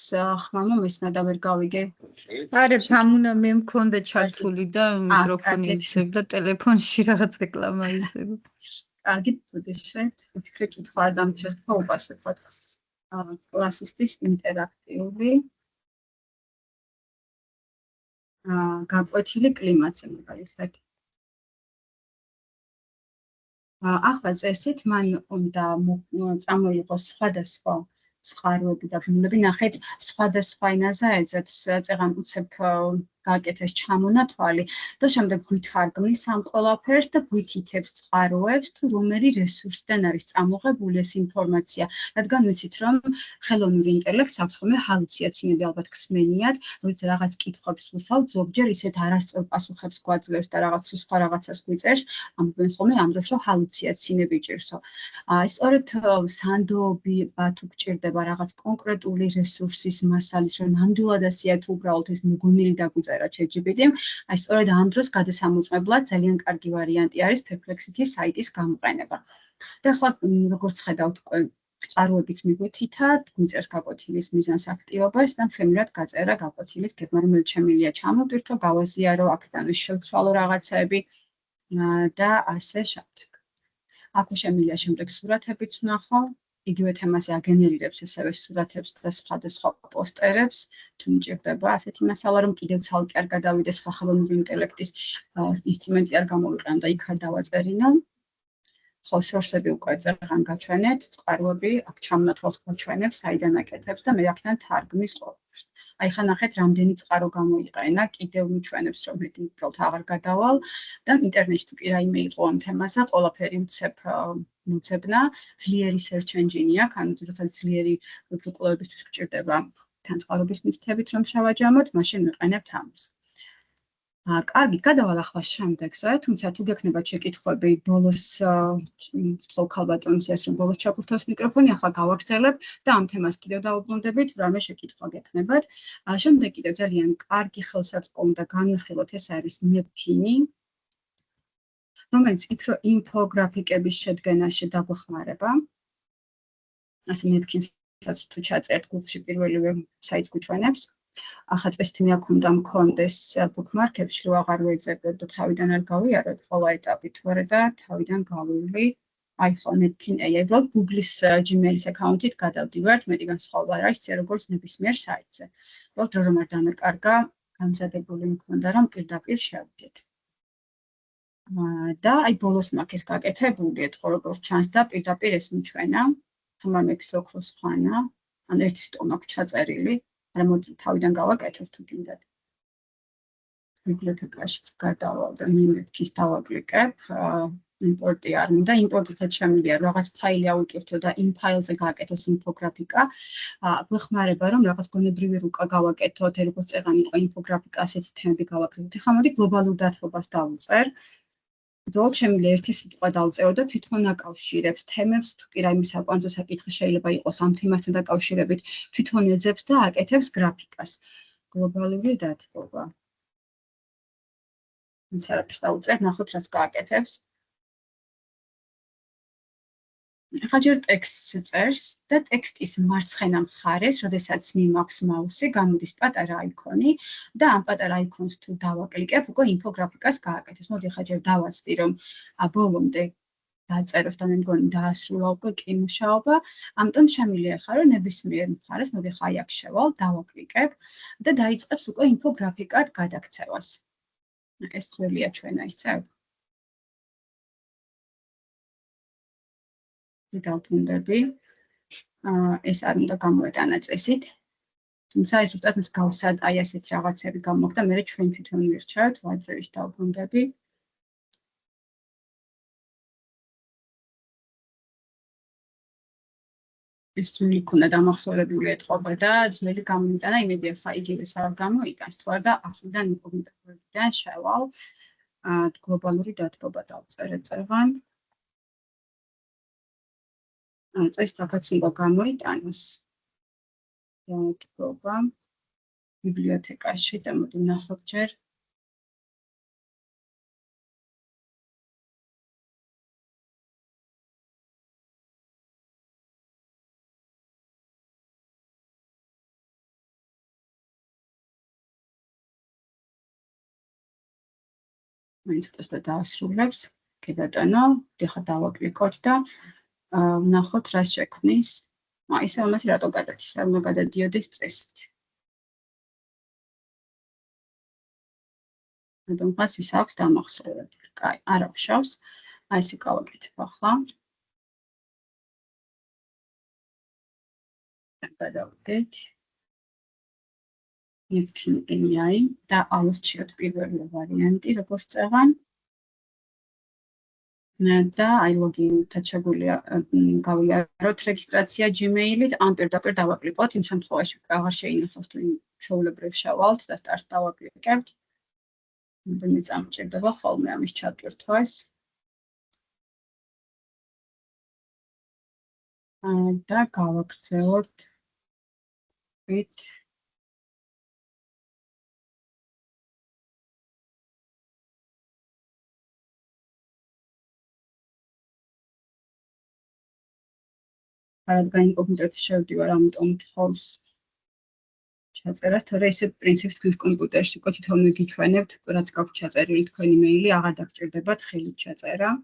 ხმა მომესმა და ვერ გავიგე. არა, თამუნა მე მქონდა ჩართული და მიკროფონი იცებ და ტელეფონში რაღაც რეკლამა იზრდება. კარგი, ბუდეშეთ, ვფიქრე კითხვა არ დამჩეს თქო უპასუხოთ. კლასისტის ინტერაქტიული გაკვეთილი კლიმატზე მაგალითად. ახლა წესით მან უნდა წამოიღოს სხვადასხვა წყაროები და ბმულები, ნახეთ სხვადასხვა ენაზე ეძებს წეღან უცებ გააკეთეს ჩამონათვალი და შემდეგ გვითარგმნის ამ ყველაფერს და გვითითებს წყაროებს თუ რომელი რესურსიდან არის წამოღებული ეს ინფორმაცია, რადგან ვიცით რომ ხელოვნური ინტელექტს აქვს ხოლმე ჰალუცინაციები ალბათ გსმენიათ, როცა რაღაც კითხვებს ვუსვავთ, ზოგჯერ ისეთ არასწორ პასუხებს გვაძლევს და რაღაც სხვა რაღაცას გვიწერს, ამბობენ ხოლმე ამ დროს რომ ჰალუცინაციები ჭირსო. სწორედ სანდოობა თუ გჭირდება რაღაც კონკრეტული რესურსის მასალის, რომ ნამდვილად ასეა თუ უბრალოდ ეს მოგონილი დაგვიწერა ChatGPT-მ, აი სწორედ ამ დროს გადასამოწმებლად ძალიან კარგი ვარიანტი არის Perplexity საიტის გამოყენება. და ახლა როგორც ხედავთ, უკვე წყაროებიც მიგვეთითა, გვიწერს გაკვეთილის მიზანს, აქტივობას და მშვენივრად გაწერა გაკვეთილის გეგმა, რომელიც შემიძლია ჩამოვტვირთო, გავაზიარო, აქედან შევცვალო რაღაცები და ასე შემდეგ. აქვე შემიძლია შემდეგ სურათებიც ვნახო. იგივე თემაზე აგენერირებს ესევე სურათებს და სხვადასხვა პოსტერებს, თუ მჭირდება ასეთი მასალა, რომ კიდევ ცალკე არ გადავიდე სხვა ხელოვნური ინტელექტის ინსტრუმენტი არ გამოვიყენო და იქ არ დავაწერინო. ხო, სორსები უკვე წეღან გაჩვენეთ, წყაროები აქ ჩამონათვალს გაჩვენებს, საიდან აკეთებს და მე აქედან თარგმნის ყველაფერს. აი ხა ნახეთ, რამდენი წყარო გამოიყენა, კიდევ მიჩვენებს, რომ მე უბრალოდ აღარ გადავალ და ინტერნეტში თუ კი რაიმე იყო ამ თემაზე, ყველაფერი უცებ მოძებნა, ძლიერი search engine აქვს, ანუ როცა ძლიერი კვლევებისთვის გჭირდება თან წყაროების მითითებით რომ შევაჯამოთ, მაშინ ვიყენებთ ამას. კარგი, გადავალ ახლა შემდეგზე, თუმცა თუ გექნებათ შეკითხვები, ბოლოს ვთხოვ ქალბატონს ეს რომ ბოლოს ჩაგვრთოს მიკროფონი, ახლა გავაგრძელებ და ამ თემას კიდევ დავუბრუნდებით, თუ რამე შეკითხვა გექნებათ. შემდეგ კიდევ ძალიან კარგი ხელსაწყო უნდა განვიხილოთ, ეს არის Nepkin-ი, რომელიც უფრო ინფოგრაფიკების შედგენაში დაგვეხმარება. ასე Nepkin-საც თუ ჩაწერთ Google-ში პირველივე საიტს გვიჩვენებს. ახლა წესით მე აქ უნდა მქონდეს bookmark-ებში, რომ აღარ ვეძებდეთ და თავიდან არ გავიაროთ ყველა ეტაპით ვარ და თავიდან გავივლი. აი ხო Nepkin AI, უბრალოდ Google-ის Gmail-ის აკაუნტით გადავდივართ, მეტი განსხვავება არ არის, როგორც ნებისმიერ საიტზე. უბრალოდ რომ არ დამეკარგა, გამზადებული მქონდა, რომ პირდაპირ შევდგეთ. და აი ბოლოს მაქვს ეს გაკეთებული, ეთქო როგორც ჩანს და პირდაპირ ეს მიჩვენა, თამარ მეფის ოქროს ხანა, ან ერთი სტომ აქვს ჩაწერილი, არა მოდი თავიდან გავაკეთოთ თუ გინდათ. ბიბლიოთეკაშიც გადავალ და Nepkin-ს დავაკლიკებ, იმპორტი არ მინდა, იმპორტითაც შემიძლია რაღაც ფაილი აუტვირთო და იმ ფაილზე გააკეთოს ინფოგრაფიკა. გვეხმარება რომ რაღაც გონებრივი რუკა გავაკეთოთ, როგორც წეღან იყო ინფოგრაფიკა, ასეთი თემები გავაკეთოთ. ეხლა მოდი გლობალურ დათბობას დავუწერ. უბრალოდ შემიძლია ერთი სიტყვა დავწერო და თვითონ აკავშირებს თემებს, თუ კი რაიმე საკვანძო საკითხი შეიძლება იყოს ამ თემასთან დაკავშირებით, თვითონ ეძებს და აკეთებს გრაფიკას. გლობალური დათბობა. ვინც არაფერს დავუწერ, ნახოთ რაც გააკეთებს. ახლა ჯერ ტექსტს წერს და ტექსტის მარცხენა მხარეს, როდესაც მიმაქვს მაუსი, გამოდის პატარა აიქონი და ამ პატარა აიქონს თუ დავაკლიკებ, უკვე ინფოგრაფიკას გააკეთებს. მოდი ახლა ჯერ დავაცდი, რომ ბოლომდე დაწეროს და მე მგონი დაასრულა უკვე კი მუშაობა. ამიტომ შემიძლია ხარ რომ ნებისმიერ მხარეს მოდი ხაი აქ შევალ, დავაკლიკებ და დაიწყებს უკვე ინფოგრაფიკად გადაქცევას. ეს ძველია ჩვენა ისევ. დავთუნდები. ეს არ უნდა გამოეტანა წესით. თუმცა ეს ზუსტად მსგავსად აი ასეთ რაღაცები გამოგდა, მე ჩვენ თვითონ ვირჩევთ, ვაძრევით დავბრუნდები. ეს ძველი ქონა დამახსოვრებული ეთყობა და ძველი გამოიტანა, იმედი ახლა იგივე სად გამოიტანს თუ არა და ახლიდან ინკოგნიტოებიდან შევალ გლობალური დათბობა დავწერე წევან. წეს თაკაც უნდა გამოიტანოს. დათბობა ბიბლიოთეკაში და მოდი ვნახოთ ჯერ. მაინც ცოტა დაასრულებს. კი ბატონო, ეხლა დავაკლიკოთ და ვნახოთ რა შექმნის. ისე ამას რატო გადადის, არ უნდა გადადიოდეს წესით. რადგან მას ის აქვს დამახსოვრებული. კაი, არ აღშავს. აი ესე გავაკეთებ ახლა. გადავდეთ. ნიფტინი და ავირჩიოთ პირველი ვარიანტი, როგორც წევან. და აი ლოგინთან შეგვიძლია გავიაროთ რეგისტრაცია Gmail-ით, ან პირდაპირ დავაკლიკოთ, იმ შემთხვევაში აღარ შეინახავს თუ ჩვეულებრივ შევალთ და სტარტს დავაკლიკებთ. მე წამჭირდება ხოლმე ამის ჩატვირთვას. და გავაგრძელოთ ვით რადგან ინკოგნიტოში შევდივარ, ამიტომ თხოვს ჩაწერას, თორე ისე პრინციპს თქვენს კომპიუტერში უკვე თვითონვე გიჩვენებთ, რაც გაქვთ ჩაწერილი თქვენი მეილი, აღარ დაგჭირდებათ ხელით ჩაწერა.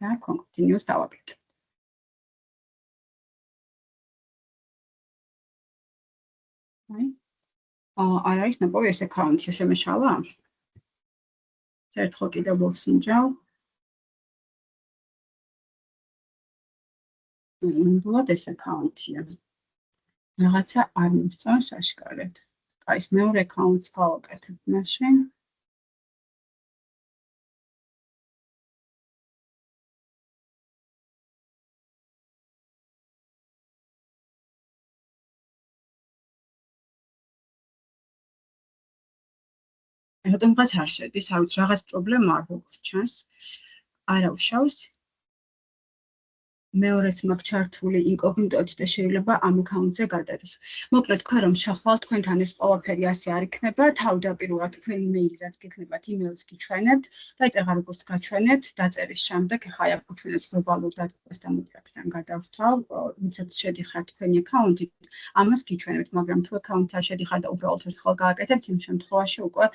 და continuous დავაკლიკებ. არ არის ნაპოვი ეს აკაუნტი შემეშალა? ერთხელ კიდევ მოვსინჯავ. ნამდვილად ეს აკაუნტია. რაღაცა არ მოსწონს აშკარად. კაი, ეს მეორე აკაუნტს გავაკეთებ მაშინ. რატომღაც არ შედის, არ ვიცი, რაღაც პრობლემა აქვს, როგორც ჩანს. არ ავშავს. მეორეც მაქვს ჩართული ინკოგნიტოთი და შეიძლება ამ აკაუნტზე გადადეს. მოკლედ თქვენ რომ შეხვალთ, თქვენთან ეს ყველაფერი ასე არ იქნება, თავდაპირველად თქვენი მეილი რაც გექნებათ, იმეილს გიჩვენებთ და აი წეღარ როგორც გაჩვენებთ, დაწერის შემდეგ, ეხლა აი აქ გიჩვენებთ გლობალურ დათბობას და მოკლედთან გადავთვალ, ვინცაც შედიხართ თქვენი აკაუნტით, ამას გიჩვენებთ, მაგრამ თუ აკაუნტი არ შედიხართ და უბრალოდ ერთხელ გააკეთებთ, იმ შემთხვევაში უკვე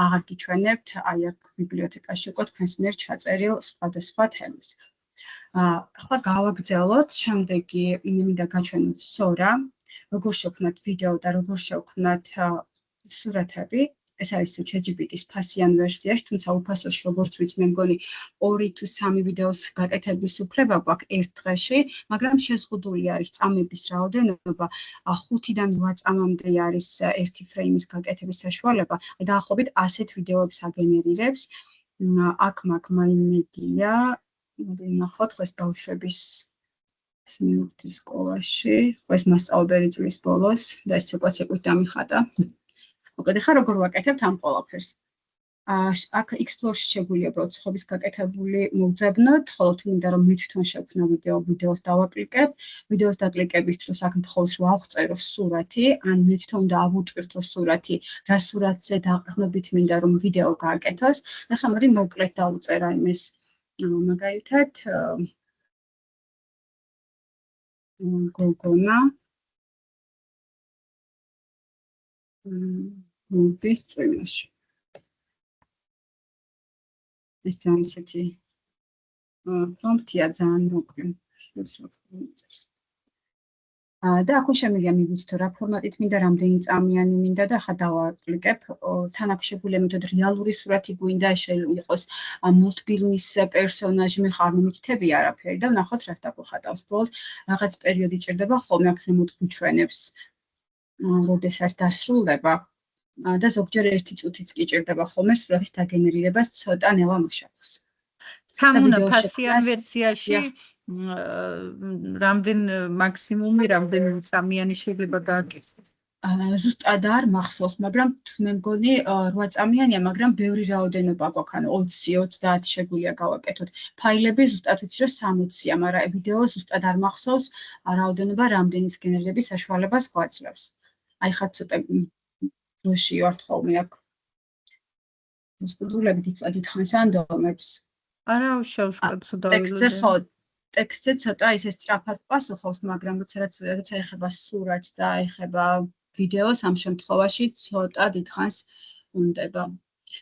აღარ გიჩვენებთ, აი აქ ბიბლიოთეკაში უკვე თქვენს მიერ ჩაწერილ სხვადასხვა თემას. ახლა გავაგრძელოთ, შემდეგი მინდა გაჩვენოთ სორა, როგორ შევქმნათ ვიდეო და როგორ შევქმნათ სურათები. ეს არის ChatGPT-ის ფასიან ვერსიაში, თუმცა უფასოში როგორც ვიცი, მე მგონი 2 თუ 3 ვიდეოს გაკეთების უფლება გვაქვს ერთ დღეში, მაგრამ შეზღუდული არის წამების რაოდენობა, 5-დან 8 წამამდე არის ერთი ფრეიმის გაკეთების საშუალება, დაახლოებით 100 ვიდეოებს აგენერირებს. აქ მაქვს MyMedia, მოდი ვნახოთ, ეს ბავშვების სმინუქთის სკოლაში, ეს მასწავლებელი წლის ბოლოს და ეს ცეკვით დამიხატა. მოკლედ ახლა როგორ ვაკეთებთ ამ ყველაფერს? აქ Explore-ში შეგვიძლია უბრალოდ სხვების გაკეთებული მოვძებნოთ, ხოლო თუ მინდა რომ მე თვითონ შევქმნა ვიდეოს დავაკლიკებ, ვიდეოს დაკლიკების დროს აქ მთხოვს რომ ავწერო სურათი, ან მე თვითონ უნდა ავუტვირთო სურათი, რა სურათზე დაყრდნობით მინდა რომ ვიდეო გააკეთოს. ახლა მოდი მოკლედ დავუწერა იმის მაგალითად გოგონა მუდის წვიმაში. ეს ძალიან ისეთი პრომპტია ძალიან მოკლე. და აქ შემიძლია მივიდეთ რა ფორმატით მინდა, რამდენი წამიანი მინდა და ახლა დავაკლიკებ. თან აქ შეგვიძლია მივიდეთ რეალური სურათი გვინდა, შეიძლება იყოს მულტფილმის პერსონაჟი, მე ხარ მომიქთები არაფერი და ვნახოთ რას დაგვხატავს. უბრალოდ რაღაც პერიოდი ჭირდება ხოლმე აქ ზემოთ გვიჩვენებს, როდესაც დასრულდება და ზოგჯერ 1 წუთიც კი ჭირდება ხოლმე სურათის დაგენერირებას ცოტა ნელა მუშაობს. თამუნა ფასიან ვერსიაში რამდენ მაქსიმუმი, რამდენ წამიანი შეიძლება გააკეთოს? ზუსტად არ მახსოვს, მაგრამ მე მგონი 8 წამიანია, მაგრამ ბევრი რაოდენობა გვაქვს, ანუ 20-30 შეგვიძლია გავაკეთოთ. ფაილები ზუსტად ვიცი, რომ 60-ია, მაგრამ ვიდეო ზუსტად არ მახსოვს, რაოდენობა რამდენის გენერირების საშუალებას გვაძლევს. აი ხა ცოტა დროში ვართ ხოლმე აქ. მოსკუდულებით იწოდითხანს ანდომებს. არა უშავს კაცო ტექსტზე ხო, ტექსტზე ცოტა ისე სწრაფად პასუხობს, მაგრამ როცა ეხება სურათს და ეხება ვიდეოს, ამ შემთხვევაში ცოტა დიდხანს უნდება.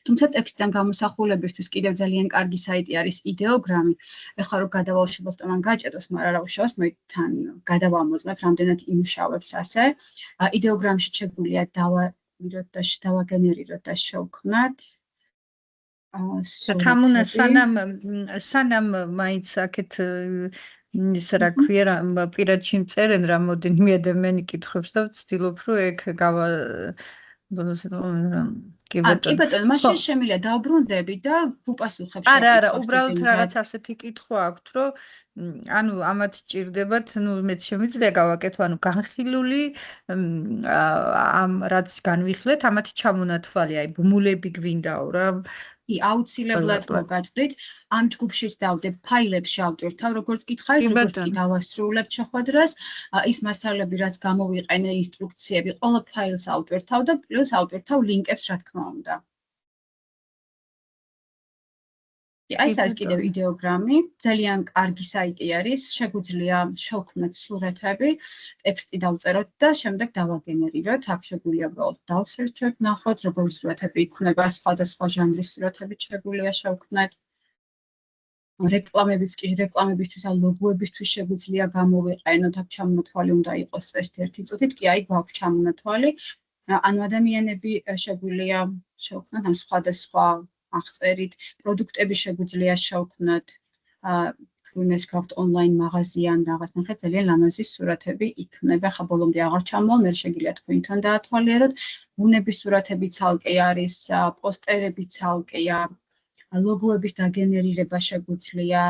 თუმცა ტექსტიდან გამოსახულებისთვის კიდევ ძალიან კარგი საიტი არის იდეოგრამი. ეხლა რო გადავალშებოთ და მან გაჭედოს, მაგრამ რა უშავს, მე თან გადავამოწმებ, რამდენად იმუშავებს ასე. იდეოგრამში შეგვიძლია დავავიდოთ და დავაგენერიროთ და შევქმნათ. თამუნა სანამ მაინც აქეთ ის რა ქვია, პირადში მწერენ რამოდენიმე ადამიანი კითხებს და ვცდილობ რომ ეგ კი ბატონო, მაშინ შემიძლია დავბრუნდები და ვუპასუხებ შეკითხვებს. არა, უბრალოდ რაღაც ასეთი კითხვა აქვთ, რომ ანუ ამათ ჭირდებათ, მეც შემიძლია გავაკეთო, ანუ განხილული ამ რაც განვიხილეთ, ამათ ჩამონათვალი, აი ბმულები გვინდაო რა. აუცილებლად მოგაჭრით, ამ ჯგუფშიც დავდებ, ფაილებში ავტვირთავ, როგორც გითხარით, როგორც კი დავასრულებ შეხვედრას, ის მასალები, რაც გამოვიყენე, ინსტრუქციები, ყველა ფაილს ავტვირთავ და პლუს ავტვირთავ ლინკებს, რა თქმა უნდა. აი ეს არის კიდევ იდეოგრამი, ძალიან კარგი საიტი არის, შეგვიძლია შევქმნათ სურათები, ტექსტი დავწეროთ და შემდეგ დავაგენერიროთ. აქ შეგვიძლია უბრალოდ დავსერჩოთ, ნახოთ, როგორი სურათები იქნება, სხვადასხვა ჟანრის სურათები შეგვიძლია შევქმნათ. რეკლამებისთვის ან ლოგოებისთვის შეგვიძლია გამოვიყენოთ, აქ ჩამონათვალი უნდა იყოს წესით 1 წუთით, კი აი გვაქვს ჩამონათვალი. ანუ ადამიანები შეგვიძლია შევქმნათ ან სხვადასხვა აღწერით, პროდუქტები შეგვიძლია შევქმნათ, თუნდაც გაქვთ ონლაინ მაღაზი ან რაღაც, ნახეთ, ძალიან ლამაზი სურათები იქნება. ხა ბოლომდე აღარ ჩამოვალ, მე შეგიძლიათ თქვენთან დაათვალიეროთ. ბუნების სურათები ცალკე არის, პოსტერები ცალკეა, ლოგოების დაგენერირება შეგვიძლია.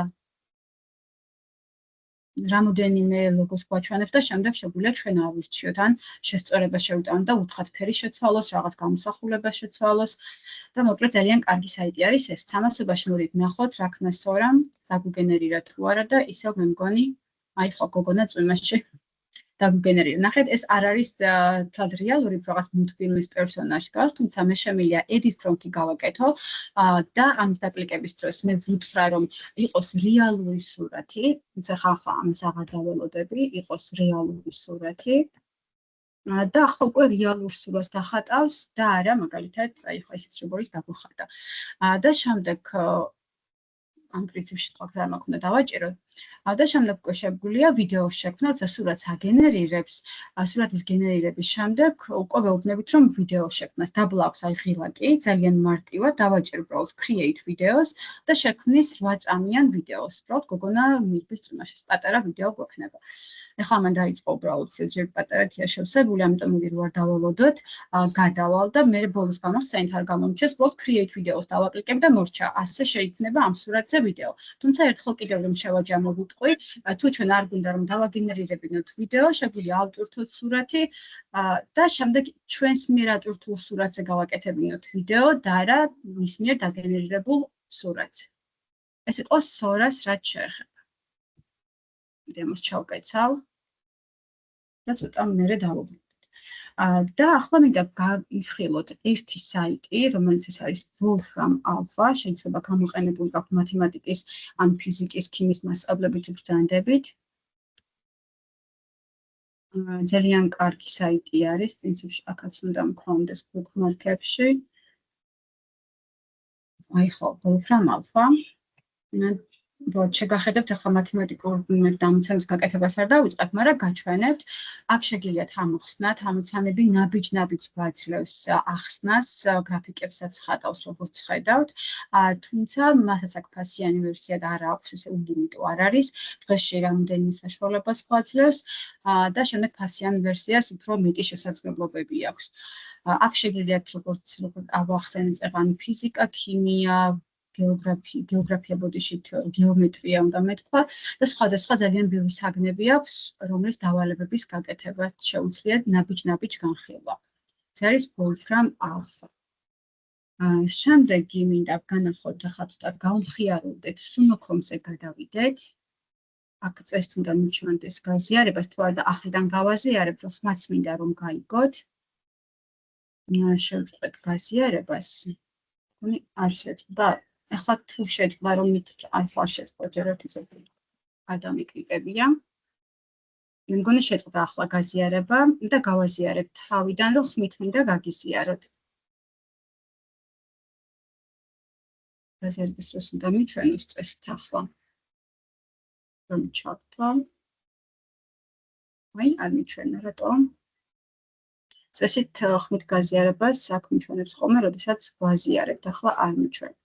რამოდენიმე ლოგოს გვაჩვენებს და შემდეგ შეგვიძლია ჩვენ ავირჩიოთ, ან შესწორება შევიტანოთ და უთხრათ ფერი შეცვალოს, რაღაც გამოსახულება შეცვალოს და მოკლედ ძალიან კარგი საიტი არის ეს. თამასობაში მოდით ნახოთ, რა ქნას ორამ დაგვიგენერირა თუ არა და ისევ მე მგონი, აი ხო გოგონა წვიმაში დაგვიგენერირა. ნახეთ, ეს არ არის თად რეალური რაღაც მულტფილმის პერსონაჟი გავს, თუმცა მე შემიძლია edit prompt-ი გავაკეთო და ამის დაკლიკების დროს მე ვუთხრა, რომ იყოს რეალური სურათი, თუმცა ხახა ამის აღარ დაველოდები, იყოს რეალური სურათი. და ახლა უკვე რეალურ სურათს დახატავს და არა მაგალითად, აი ხო ესეც როგორიც დაგვხატა. და შემდეგ ამ პრინციპში თქვა რა მაქვს უნდა დავაჭიროთ. და შემდეგ უკვე შეგვიძლია ვიდეო შექმნათ, როცა სურათს აგენერირებს, სურათის გენერირების შემდეგ უკვე ვეუბნებით, რომ ვიდეო შექმნას. დაბლა აქვს აი ღილაკი, ძალიან მარტივად დავაჭერ უბრალოდ create videos და შექმნის 8 წამიან ვიდეოს. უბრალოდ გოგონა მისთვის წვიმაში პატარა ვიდეო გვექნება. ეხლა მან დაიწყო უბრალოდ ჯერ პატარა თია შევსებული, ამიტომ მივიდ ვარ დავალოდოთ, გადავალ და მე ბოლოს გამახსენით არ გამომჩეს, უბრალოდ create videos დავაკლიკებ და მორჩა. ასე შეიქმნება ამ სურათზე ვიდეო. თუმცა ერთხელ კიდევ რომ შევაჯამოვიტყვი, თუ ჩვენ არ გვინდა რომ დავაგენერირებინოთ ვიდეო, შეგვიძლია ავტვირთოთ სურათი და შემდეგ ჩვენს მიერ ატვირთულ სურათზე გავაკეთებინოთ ვიდეო და არა მის მიერ დაგენერირებულ სურათზე. ეს იყო სორას რაც შეეხება. დემოს ჩავკეცავ და ცოტა მერე დავუბრუნდეთ. და ახლა მინდა გავიხილოთ ერთი საიტი, რომელიც არის Wolfram Alpha, შეიძლება გამოყენებული გაქვთ მათემატიკის ან ფიზიკის, ქიმიის მასწავლებლით ბრძანდებით. ძალიან კარგი საიტი არის, პრინციპში აქაც უნდა მქონდეს bookmark-ებში. აი ხო, Wolfram Alpha. შეგახედებთ ახლა მათემატიკურ დამოცემის გაკეთებას არ დავიწყებ, მაგრამ გაჩვენებთ, აქ შეგიძლიათ ამოხსნათ, ამოცანები ნაბიჯ-ნაბიჯ გვაძლევს ახსნას, გრაფიკებსაც ხატავს, როგორც ხედავთ, თუმცა მასაც აქ ფასიანი ვერსია და არ აქვს, ესე ულიმიტო არ არის, დღეში რამდენიმე საშუალებას გვაძლევს და შემდეგ ფასიან ვერსიას უფრო მეტი შესაძლებლობები აქვს. აქ შეგიძლიათ როგორც ავახსენეთ, წეღანი ფიზიკა, ქიმია, გეოგრაფია ბოდიშით გეომეტრია უნდა მეთქვა და სხვადასხვა ძალიან ბევრი საგნები აქვს, რომლის დავალებების გაკეთებაც შეუძლიათ ნაბიჯ-ნაბიჯ განხილვა. ეს არის Wolfram Alpha. შემდეგი მინდა განახოთ, ახლა ცოტა გავმხიარულდეთ, Sunoco-ზე გადავიდეთ. აქ წესით უნდა მიჩვენდეს გაზიარებას, თუ არა და ახლიდან გავაზიარებთ, ხმაც მინდა რომ გაიგოთ. შევწყდეთ გაზიარებას. თქვენი არ შეწყდა. ახლა თუ შეწყდა რომ აი ხო შეწყდა ჯერ ერთი ზოგი არ დამიკლიკებია. მე მგონი შეწყდა ახლა გაზიარება და გავაზიარებ თავიდან რომ ხმით მინდა გაგიზიაროთ. გაზიარების დროს უნდა მიჩვენოს წესით ახლა. რომ ჩავთვალ. აი არ მიჩვენა რატომ? წესით ხმით გაზიარებას აქ მიჩვენებს ხოლმე, როდესაც ვაზიარებთ, ახლა არ მიჩვენა.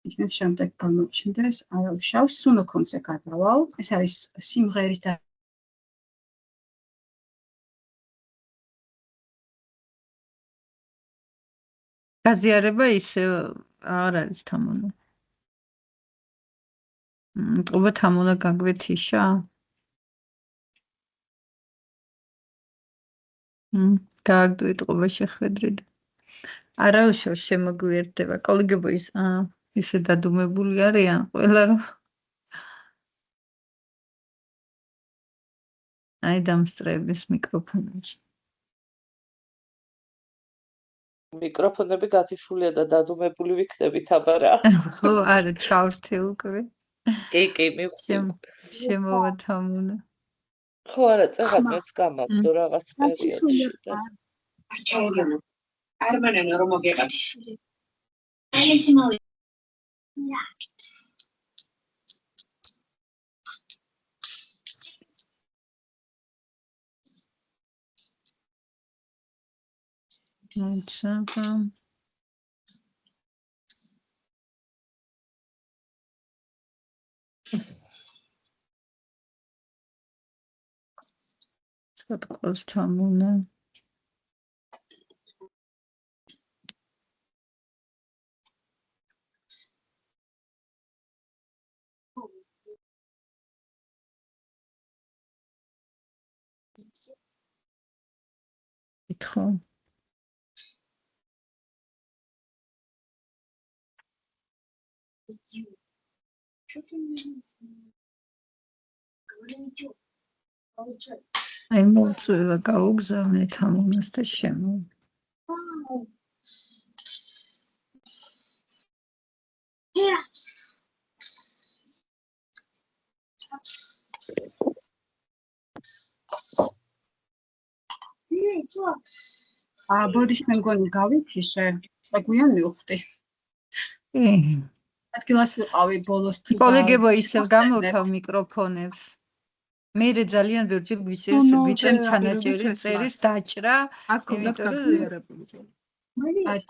იქნებ შემდეგ გამოჩნდეს არავშავ Sunoco-ზე გადავალ. ეს არის სიმღერის და გაზიარება ისე არ არის თამონა. ტყუба თამონა გაგვეთიშა? გააგდუი ტყუба შეხვედრით. არა უშავ შემოგვიერთდება. კოლეგებო ის ისე დადუმებული არიან ყველა რომ აი დამსწრების მიკროფონებში. მიკროფონები გათიშულია და დადუმებული ვიქნებით აბარა. ხო, არა ჩავრთე უკვე. კი, მივხვდი. შემოვათამუნა. ხო, არა, წეგად მეც გამაგდო რაღაც პერიოდში და არმანენ რომ მოგეყავ. სათყოს თამუნა. ითხოვ. აი მოწვევა გაუგზავნე თამონას და შემო. ბოდიში მე მგონი გავიფიშე, საგვიან მივხვდი. ადგილას ვიყავი ბოლოს თუ კოლეგებო ისევ გამოვთავ მიკროფონებს. მე ძალიან ბევრჯერ გვიწევს ჩანაჭერი წერის დაჭრა. აქ გქონდათ გაზიარებული.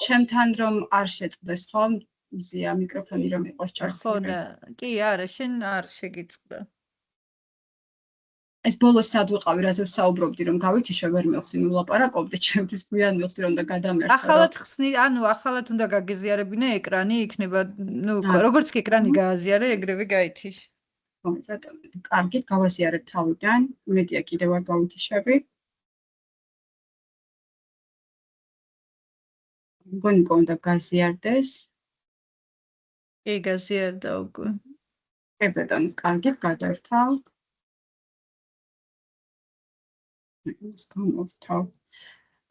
ჩემთან რომ არ შეწყდეს ხო მზია მიკროფონი რომ იყოს ჩართული. ხო და კი არა, შენ არ შეგიწყდა. ეს ბოლოს სად ვიყავი, რაზე ვსაუბრობდი რომ გავითიშე ვერ მივხვდი, ვილაპარაკობდი, ჩემთვის გვიან მივხვდი რომ და გადამერტყა. ახალად ხსნი, ახალად უნდა გაგეზიარებინა ეკრანი, იქნება, როგორც კი ეკრანი გააზიარე, ეგრევე გაითიშ. კარგით, გავაზიარებ თავიდან, მედია კიდევ არ გავითიშები. მგონი კონდა გაზიარდეს. კი, გაზიარდა უკვე. ბატონო, კარგით, გადავთავ.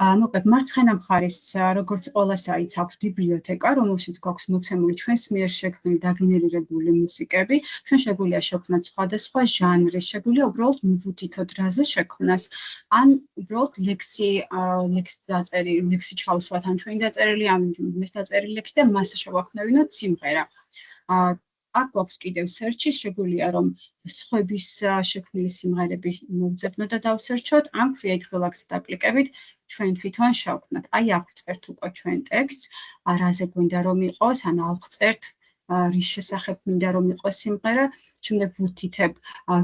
მოკლედ მარცხენა მხარის როგორც ყველასაიც აქვს ბიბლიოთეკა, რომელშიც გვაქვს მოცემული ჩვენს მიერ შექმნილი დაგენერირებული მუსიკები. ჩვენ შეგვიძლია შევქმნათ სხვადასხვა ჟანრის, შეგვიძლია უბრალოდ მივუთითოთ რაზე შექმნას, ან უბრალოდ ლექსი ჩავსვათ, ან ჩვენი დაწერილი, ან მის დაწერილი ლექსი და მას შევაქმნევინოთ სიმღერა. აქ გვაქვს კიდევ search-ი, შეგვიძლია რომ სხვების შექმნილი სიმღერები მოვძებნოთ და დავსერჩოთ, ან create relax-ით დაკლიკებით ჩვენ თვითონ შევქმნათ. აი აქ ვწერთ უკვე ჩვენ ტექსტს, რაზე გვინდა რომ იყოს, ან ავწერთ რის შესახებ მინდა რომ იყოს სიმღერა, შემდეგ ვუთითებ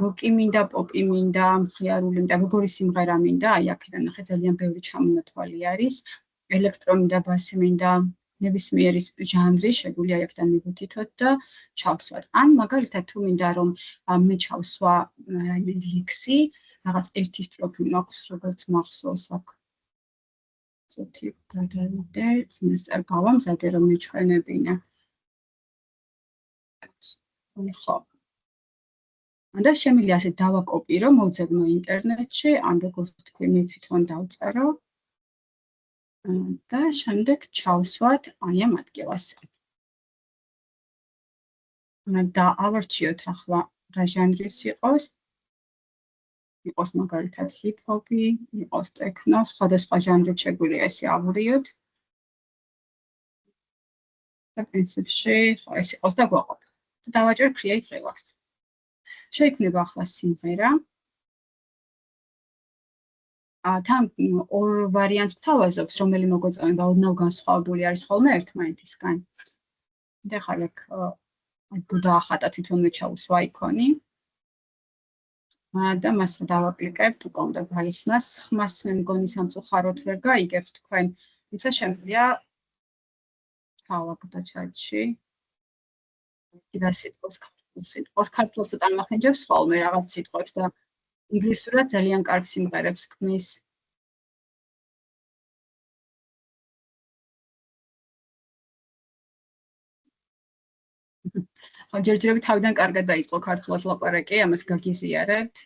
როკი მინდა, პოპი მინდა, მხიარული მინდა, როგორი სიმღერა მინდა, აი აქედან ნახეთ ძალიან ბევრი ჩამონათვალი არის, ელექტრო მინდა, ბასი მინდა, ნებისმიერი ჟანრი შეგვიძლია აქედან მივუთითოთ და ჩავსვათ. ან მაგალითად თუ მინდა რომ მე ჩავსვა რაიმე ლექსი, რაღაც ერთი სტროფი მაქვს, როგორც მახსოვს აქ. ცოტი გადავიდე, წინასწარ გავამზადე რომ მეჩვენებინა. ხო. და შემიძლია ასე დავაკოპირო, მოვძებნო ინტერნეტში, ან როგორც თქვი, მე თვითონ დავწერო. და შემდეგ ჩავსვათ აი ამ ადგილას. და ავარჩიოთ ახლა რა ჟანრის იყოს. იყოს მაგალითად ჰიპ-ჰოპი, იყოს ტექნო, სხვადასხვა ჟანრით შეგვიძლია ესე ავურიოთ. და პრინციპში ხო ეს იყოს და გვაყოფ. და დავაჭერ create relax. შეიქმნება ახლა სიმღერა. თან ორ ვარიანტს გვთავაზობს, რომელი მოგვეწონება ოდნავ განსხვავებული არის ხოლმე ერთმანეთისგან. და ხარ აქ დაახატა თვითონვე ჩაუსვა აიკონი. და მას დავაკლიკებთ, უკვე უნდა გაიხსნას. ხმას მე მგონი სამწუხაროდ ვერ გაიგებთ თქვენ, თუმცა შემიძლია ჩავაგდო ჩატში. და სიტყვას ქართულს ცოტა მახინჯებს ხოლმე რაღაც სიტყვებს და ინგლისურად ძალიან კარგ სიმღერებს ქმნის. ხო, ჯერჯერობით თავიდან კარგად დაიწყო ქართულად ლაპარაკი, ამას გაგიზიარებთ.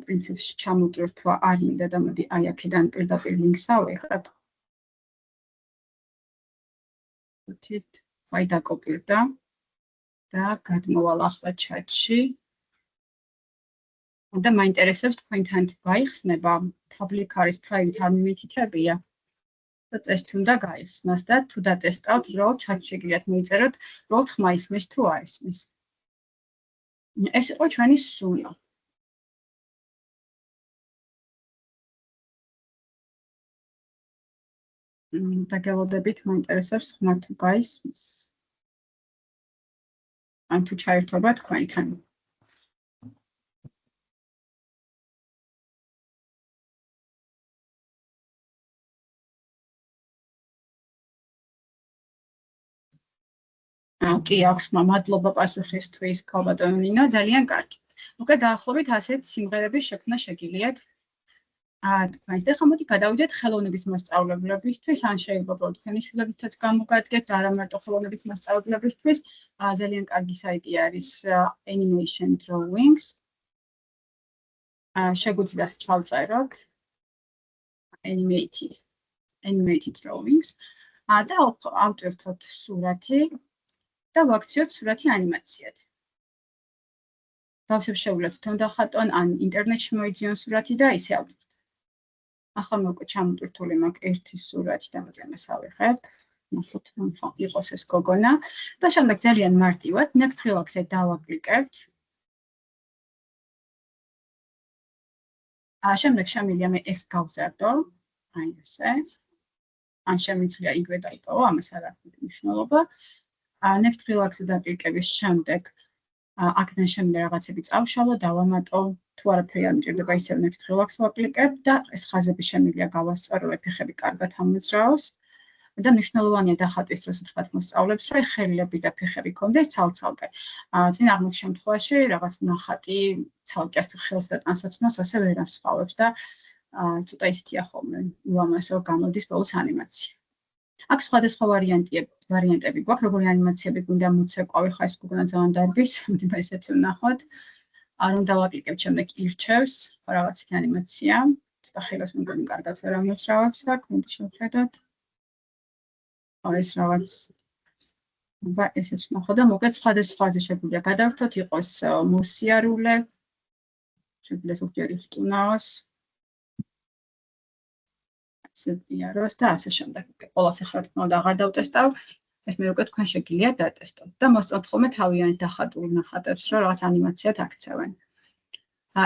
პრინციპში ჩამოტვირთვა არ მინდა და მოდი აი აქედან პირდაპირ ლინკს ავიღებ. ვთით, აი დაკოპირდა და გადმოვალ ახლა ჩატში. და მაინტერესებს თქვენთან გაიხსნება, public არის private არ მიმითითებია. და წესით უნდა გაიხსნას და თუ დატესტავთ, უბრალოდ ჩატში შეგიძლიათ მოიწეროთ, უბრალოდ ხმა ისმის თუ არ ისმის. ეს იყო ჩვენი სუნო. დაგელოდებით, მაინტერესებს ხმა თუ გაისმის. ან თუ ჩაერთვება თქვენთან. კი აქვს, მადლობა პასუხისთვის, ქალბატონო ნინო, ძალიან კარგი. უკვე დაახლოებით ასეთ სიმღერების შექმნა შეგიძლიათ თქვენს. და ხა მოდი გადავიდეთ ხელოვნების მასწავლებლებისთვის, ან შეიძლება უბრალოდ თქვენი შვილებითაც გამოგადგეთ, არა მარტო ხელოვნების მასწავლებლებისთვის. ძალიან კარგი საიტი არის Animation Drawings. შეგვიძლია ჩავწეროთ Animated Drawings. და ავტვირთოთ სურათი. და ვაქციოთ სურათი ანიმაციად. ბავშვებს შეუძლიათ თვითონ დახატონ, ან ინტერნეტში მოიძიონ სურათი და ისე ავტვირთოთ. ახლა მე უკვე ჩამოტვირთული მაქვს ერთი სურათი და მოდი ამას ავიღებ. ნახოთ, ხო, იყოს ეს გოგონა. და შემდეგ ძალიან მარტივად next relax-ზე დავაკლიკებთ. შემდეგ შემიძლია მე ეს გავზარდო, აი ესე. ან შემიძლია იგივე დაიტოვო, ამას არ აქვს მნიშვნელობა. next relax-ზე დაკლიკების შემდეგ აქედან შემიძლია რაღაცები წავშალო, დავამატო, თუ არაფერი არ მჭირდება, ისევ next relax-ს ვაკლიკებ და ეს ხაზები შემიძლია გავასწორო, ფეხები კარგად ამოძრაოს. და მნიშვნელოვანია დახატვის დროს ვთქვათ მოსწავლებს, რომ ხელები და ფეხები კონდეს ცალ-ცალკე. წინ აღმოჩნდა შემთხვევაში რაღაც ნახატი ცალკე ხელს და ტანსაცმელს ასე ვერ ასხავებს და ცოტა ისეთია ხოლმე, უამასო გამოდის ბოლოს ანიმაცია. აქ სხვადასხვა ვარიანტები გვაქვს, როგორი ანიმაციები გვინდა მოცეკვავი, ხა ეს გოგონა ძალიან დარბის, მოდი ესეთი ვნახოთ. რომ დავაკლიკებ შემდეგ ირჩევს, რაღაცით ანიმაცია. ცოტა ხელას მეგონი კარგად ვერ ამოძრავებს აქ, მოდი შევხედოთ. ეს რაღაც ესეც ნახო და მოკლედ სხვადასხვაზე შეგვიძლია გადავერთოთ, იყოს მოსიარულე, შეგვიძლია ზოგჯერ იხტუნაოს. იაროს და ასე შემდეგ. ყველას ახლა თქმა უნდა აღარ დავტესტავ, ეს მე უკვე თქვენ შეგიძლიათ დატესტოთ და მოსწონთ ხოლმე თავიანთ დახატულ ნახატებს, რომ რაღაც ანიმაციად აქცევენ.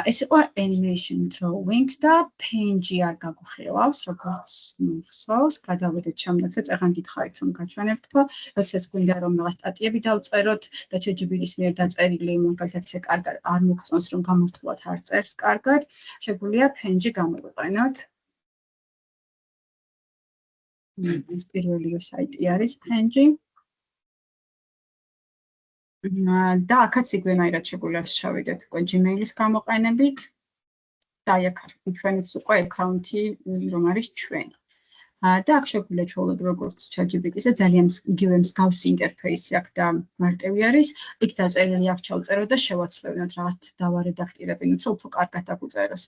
ეს იყო animation drawings და PNG არ გაგუხილავს, როგორც მახსოვს, გადავედეთ ჩამდაგზე, წეგან გითხარით რომ გაჩვენებთქო, როდესაც გვინდა რომ რაღაც სტატიები დავწეროთ და ChatGPT-ის მიერ დაწერილი მაგალითად ესე კარგად არ მოგწონს რომ გამართულად არ წერს კარგად, შეგვიძლია PNG გამოვიყენოთ. ეს პირველი საიტი არის PNG. და აქაც იგივენაირად შეგვიძლია შევიდეთ უკვე Gmail-ის გამოყენებით და აქ ჩვენს უკვე აკაუნთი რომ არის ჩვენი. და აქ შეგვიძლია ჩვეულებრივ როგორც ChatGPT-ზე ძალიან იგივე მსგავსი ინტერფეისი აქვს და მარტივი არის. იქ დაწერილი აქვს ჩავწეროთ და შევაცვლევინოთ რაღაც დავარედაქტირებინოთ, რომ უფრო კარგად დაგვწეროს.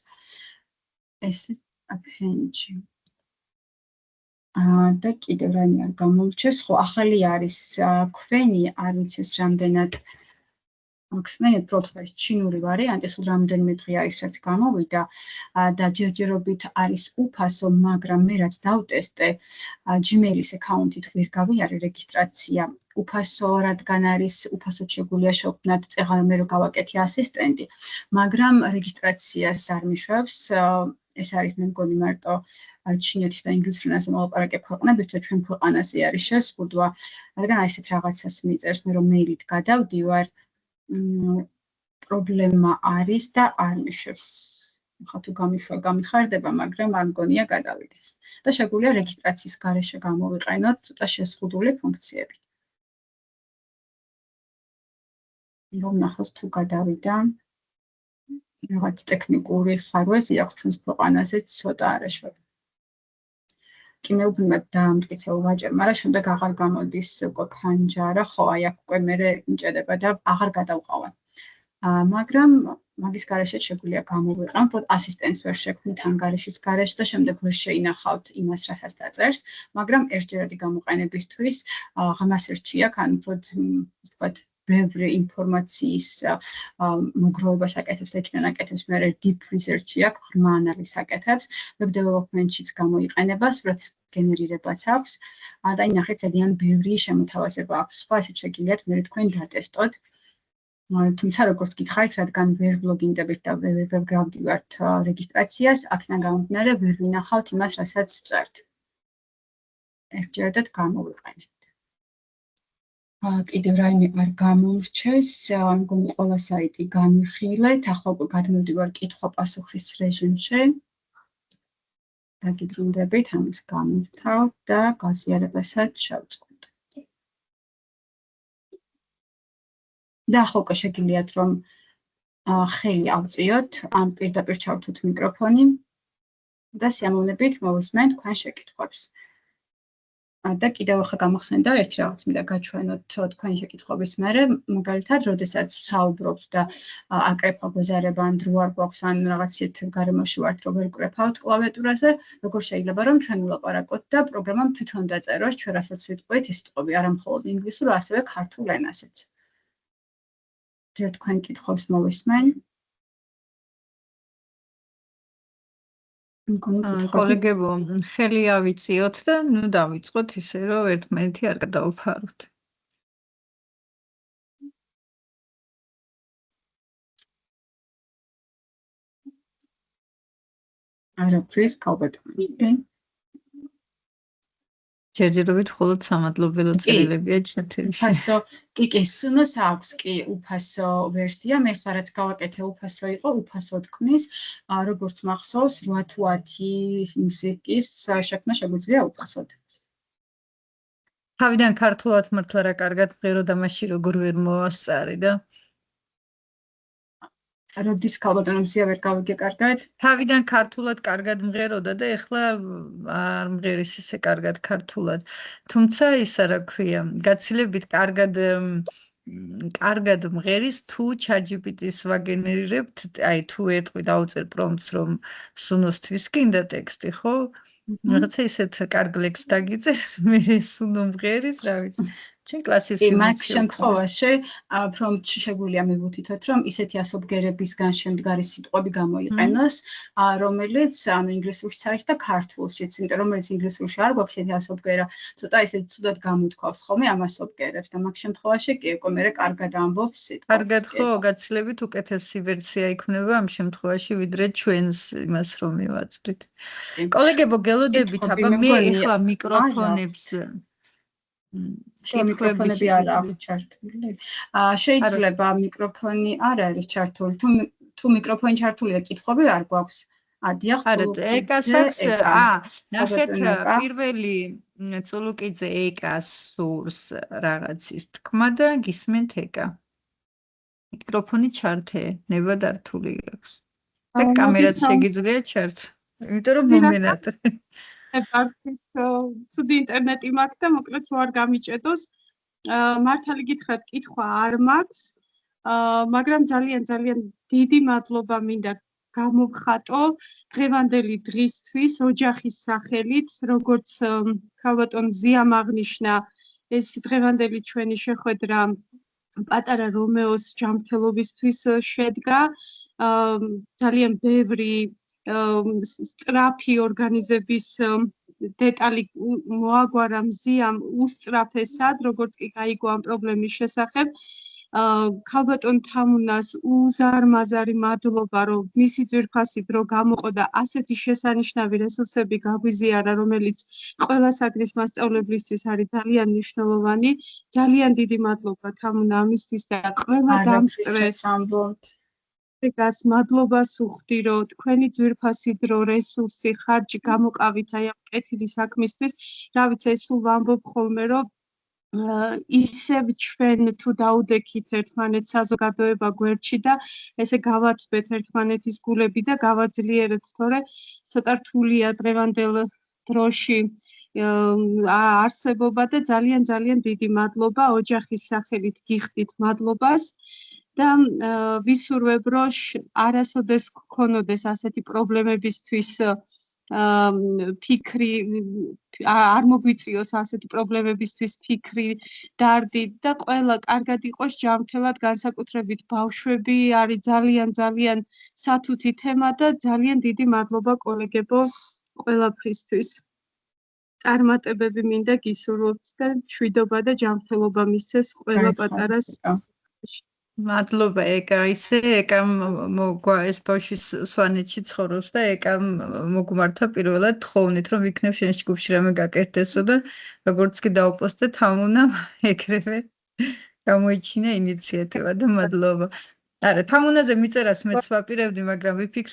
ეს PNG. და კიდევ რაიმე არ გამოვიჩეს, ხო ახალი არის ქვენი, არ ვიცი ეს რამდენად ხსნით, პროცესის ჩინური ვარიანტი, სულ რამდენიმე დღე არის რაც გამოვიდა და ჯერჯერობით არის უფასო, მაგრამ მე რაც დავტესტე, Gmail-ის აკაუნთით ვერ გავიარე რეგისტრაცია. უფასო რადგან არის, უფასოდ შეგვიძლია შევქმნათ წეღან მე რო გავაკეთე ასისტენტი, მაგრამ რეგისტრაციას არ მიშვებს. ეს არის მე მგონი მარტო ჩინეთის და ინგლისურ ენაზე მოლაპარაკე ქვეყნების და ჩვენ ქვეყანაზე არის შეზღუდვა, რადგან აი ესეთ რაღაცას მიწერს, მე რომ მეილით გადავდივარ, პრობლემა არის და არ მიშვებს. ხა თუ გამიშვა გამიხარდება, მაგრამ არ მგონია გადავიდეს. და შეგვიძლია რეგისტრაციის გარეშე გამოვიყენოთ ცოტა შეზღუდული ფუნქციები. რომ ნახოს თუ გადავიდა. რაღაც ტექნიკური ხარვეზი აქვს ჩვენს ქვეყანაზე ცოტა არაშვებ. კი მეუბნებათ დაამტკიცე ვაჭერ, მაგრამ შემდეგ აღარ გამოდის უკვე ფანჯარა, ხო, აი აქ უკვე მე მიჭედება და აღარ გადავყავან. მაგრამ მაგის გარეშე შეგვიძლია გამოვიყენოთ, რომ ასისტენტს ვერ შექმნით ანგარიშის გარეშე და შემდეგ ვერ შეინახავთ იმას, რასაც დაწერს, მაგრამ ერთჯერადი გამოყენებისთვის ღამას ერთში აქვს, ანუ ვთქვათ, ბევრი ინფორმაციის მოგროვებას აკეთებს და იქიდან აკეთებს, მე deep research-ი აქვს, ღრმა ანალიზს აკეთებს, web development-შიც გამოიყენება, სურათის გენერირებაც აქვს, და ნახეთ ძალიან ბევრი შემოთავაზება აქვს. სხვა ესეც შეგიძლიათ მე თქვენ დატესტოთ. თუმცა როგორც გითხარით, რადგან ვერ ვლოგინდებით და ვერ გავდივართ რეგისტრაციას, აქედან გამომდინარე ვერ ვინახავთ იმას, რასაც ვწერთ. ერთჯერადად გამოვიყენებთ. კიდევ რაიმე არ გამომრჩეს, მგონი ყველა საიტი განვიხილეთ, ახლა უკვე გადმოვდივარ კითხვა-პასუხის რეჟიმში. დაგიბრუნდებით, ამას გამოვთავ და გაზიარებასაც შევწყვეტ. და ახლა უკვე შეგიძლიათ რომ ხელი ავწიოთ, ან პირდაპირ ჩავთვით მიკროფონი და სიამოვნებით მოვისმენთ თქვენ შეკითხვებს. და კიდევ ახლა გამახსენდა ერთი რაღაც მინდა გაჩვენოთ თქვენი შეკითხვების მერე, მაგალითად, როდესაც ვსაუბრობთ და აკრეფა გვეზარება ან დრო არ გვაქვს ან რაღაცით გარემოში ვართ, რომ ვერ ვკრეფავთ კლავიატურაზე, როგორ შეიძლება რომ ჩვენ ვილაპარაკოთ და პროგრამამ თვითონ დაწეროს ჩვენ რასაც ვიტყვით ის სიტყვები, არა მხოლოდ ინგლისურ, ასევე ქართულ ენაზეც. თქვენ კითხვებს მოვისმენ. კოლეგებო, ხელი ავიწიოთ და ნუ დავიწყოთ ისე, რომ ერთმანეთი არ გადავაფაროთ. არაფრის გავბეთონები. ჯერჯერობით მხოლოდ სამადლობელო წერილებია ჩათვლაში. უფასო, კი, სუნოს აქვს კი უფასო ვერსია, მე ხა რაც გავაკეთე უფასო იყო, უფასო თქმის, როგორც მახსოვს, 8 თუ 10 მუსიკის შექმნა შეგვიძლია უფასოდ. თავიდან ქართულად მართლა რა კარგად მღერო და მაშინ როგორ ვერ მოვასწარი და როდის ქალბატონებზია ვერ გავიგე კარგად? თავიდან ქართულად კარგად მღეროდა და ეხლა არ მღერის ისე კარგად ქართულად. თუმცა ისა რა ქვია, გაცილებით კარგად კარგად მღერის თუ ChatGPT-ს ვაგენერირებთ, აი თუ ეტყვი დაუწერ პრომპტს რომ სუნოსთვის გინდა ტექსტი, ხო? რაღაცა ისეთ კარგ ლექს დაგიწერს, მე სუნო მღერის, რა ვიცი. ჩვენ კლასის მაგ შემთხვევაში პრომპტში შეგვიძლია მივუთითოთ, რომ ისეთი ასობგერებისგან შემდგარი სიტყვები გამოიყენოს, რომელიც ინგლისურშიც არის და ქართულშიც, იმიტომ რომ რომელიც ინგლისურში არ გვაქვს ესეთი ასობგერა, ცოტა ისე ცუდად გამოთქვავს ხოლმე ამ ასობგერებს და მაგ შემთხვევაში კი ეკო მე კარგად ამბობს სიტყვას. კარგად ხო, გაცილებით უკეთესი ვერსია იქნება ამ შემთხვევაში, ვიდრე ჩვენს იმას რომ მივაწვდით. კოლეგებო, გელოდებით, აბა მე ეხლა მიკროფონებს მიკროფონები არ აქვს ჩართული. შეიძლება მიკროფონი არ არის ჩართული. თუ მიკროფონი ჩართულია, კითხვები არ გვაქვს. დიახ, არა, ეკას აქვს, ნახეთ, პირველი წულუკიძე ეკას სურს რაღაცის თქმა და გისმენთ ეკა. მიკროფონი ჩართე, ნება დართული აქვს. და კამერაც შეგიძლია ჩართო. იმიტომ რომ მომენატრე. ცუდი ინტერნეტი მაქვს და მოკლედ რო არ გამიჭედოს, მართალი გითხრათ, კითხვა არ მაქვს, მაგრამ ძალიან დიდი მადლობა მინდა გამოვხატო დღევანდელი დღისთვის ოჯახის სახელით, როგორც ქალბატონ ზიამ აღნიშნა, ეს დღევანდელი ჩვენი შეხვედრა პატარა რომეოს ჯანმრთელობისთვის შედგა, ძალიან ბევრი სწრაფი ორგანიზების დეტალი მოაგვარა მზიამ უსწრაფესად, როგორც კი გაიგო ამ პრობლემის შესახებ. ქალბატონ თამუნას უზარმაზარი მადლობა, რომ მისი ძვირფასი დრო გამოყო და ასეთი შესანიშნავი რესურსები გაგვიზიარა, რომელიც ყველა საგნის მასწავლებლისთვის არის ძალიან მნიშვნელოვანი. ძალიან დიდი მადლობა თამუნა ამისთვის და ყველა დამსწრეს გას მადლობას უხდი, რომ თქვენი ძვირფასი დრო, რესურსი, ხარჯი გამოყავით აი ამ კეთილი საქმისთვის. რა ვიცი, ეს სულ ვამბობ ხოლმე, რომ ისევ ჩვენ თუ დაუდექით ერთმანეთს საზოგადოება გვერდში და ესე გავაცვეთ ერთმანეთის გულები და გავაძლიერეთ, თორე ცოტა რთულია დღევანდელ დროში არსებობა და ძალიან დიდი მადლობა ოჯახის სახელით გიხდით მადლობას. და ვისურვებ, რომ არასოდეს გქონოდეს ასეთი პრობლემებისთვის ფიქრი, არ მოგვიწიოს ასეთი პრობლემებისთვის ფიქრი, დარდი და ყველა კარგად იყოს ჯანმრთელად, განსაკუთრებით ბავშვები არის ძალიან სათუთი თემა და ძალიან დიდი მადლობა კოლეგებო ყველაფრისთვის. წარმატებები მინდა გისურვებთ და მშვიდობა და ჯანმრთელობა მისცეს ყველა პატარას. მადლობა ეკა, ისე ეკამ ეს ბავშვი სვანეთში ცხოვრობს და ეკამ მოგმართა პირველად თხოვნით, რომ იქნებ შენ ჯგუფში რამე გაკეთდესო და როგორც კი დაუპოსტე თამუნამ ეგრევე გამოიჩინა ინიციატივა და მადლობა. არა, თამუნაზე მიწერას მეც ვაპირებდი, მაგრამ ვიფიქრე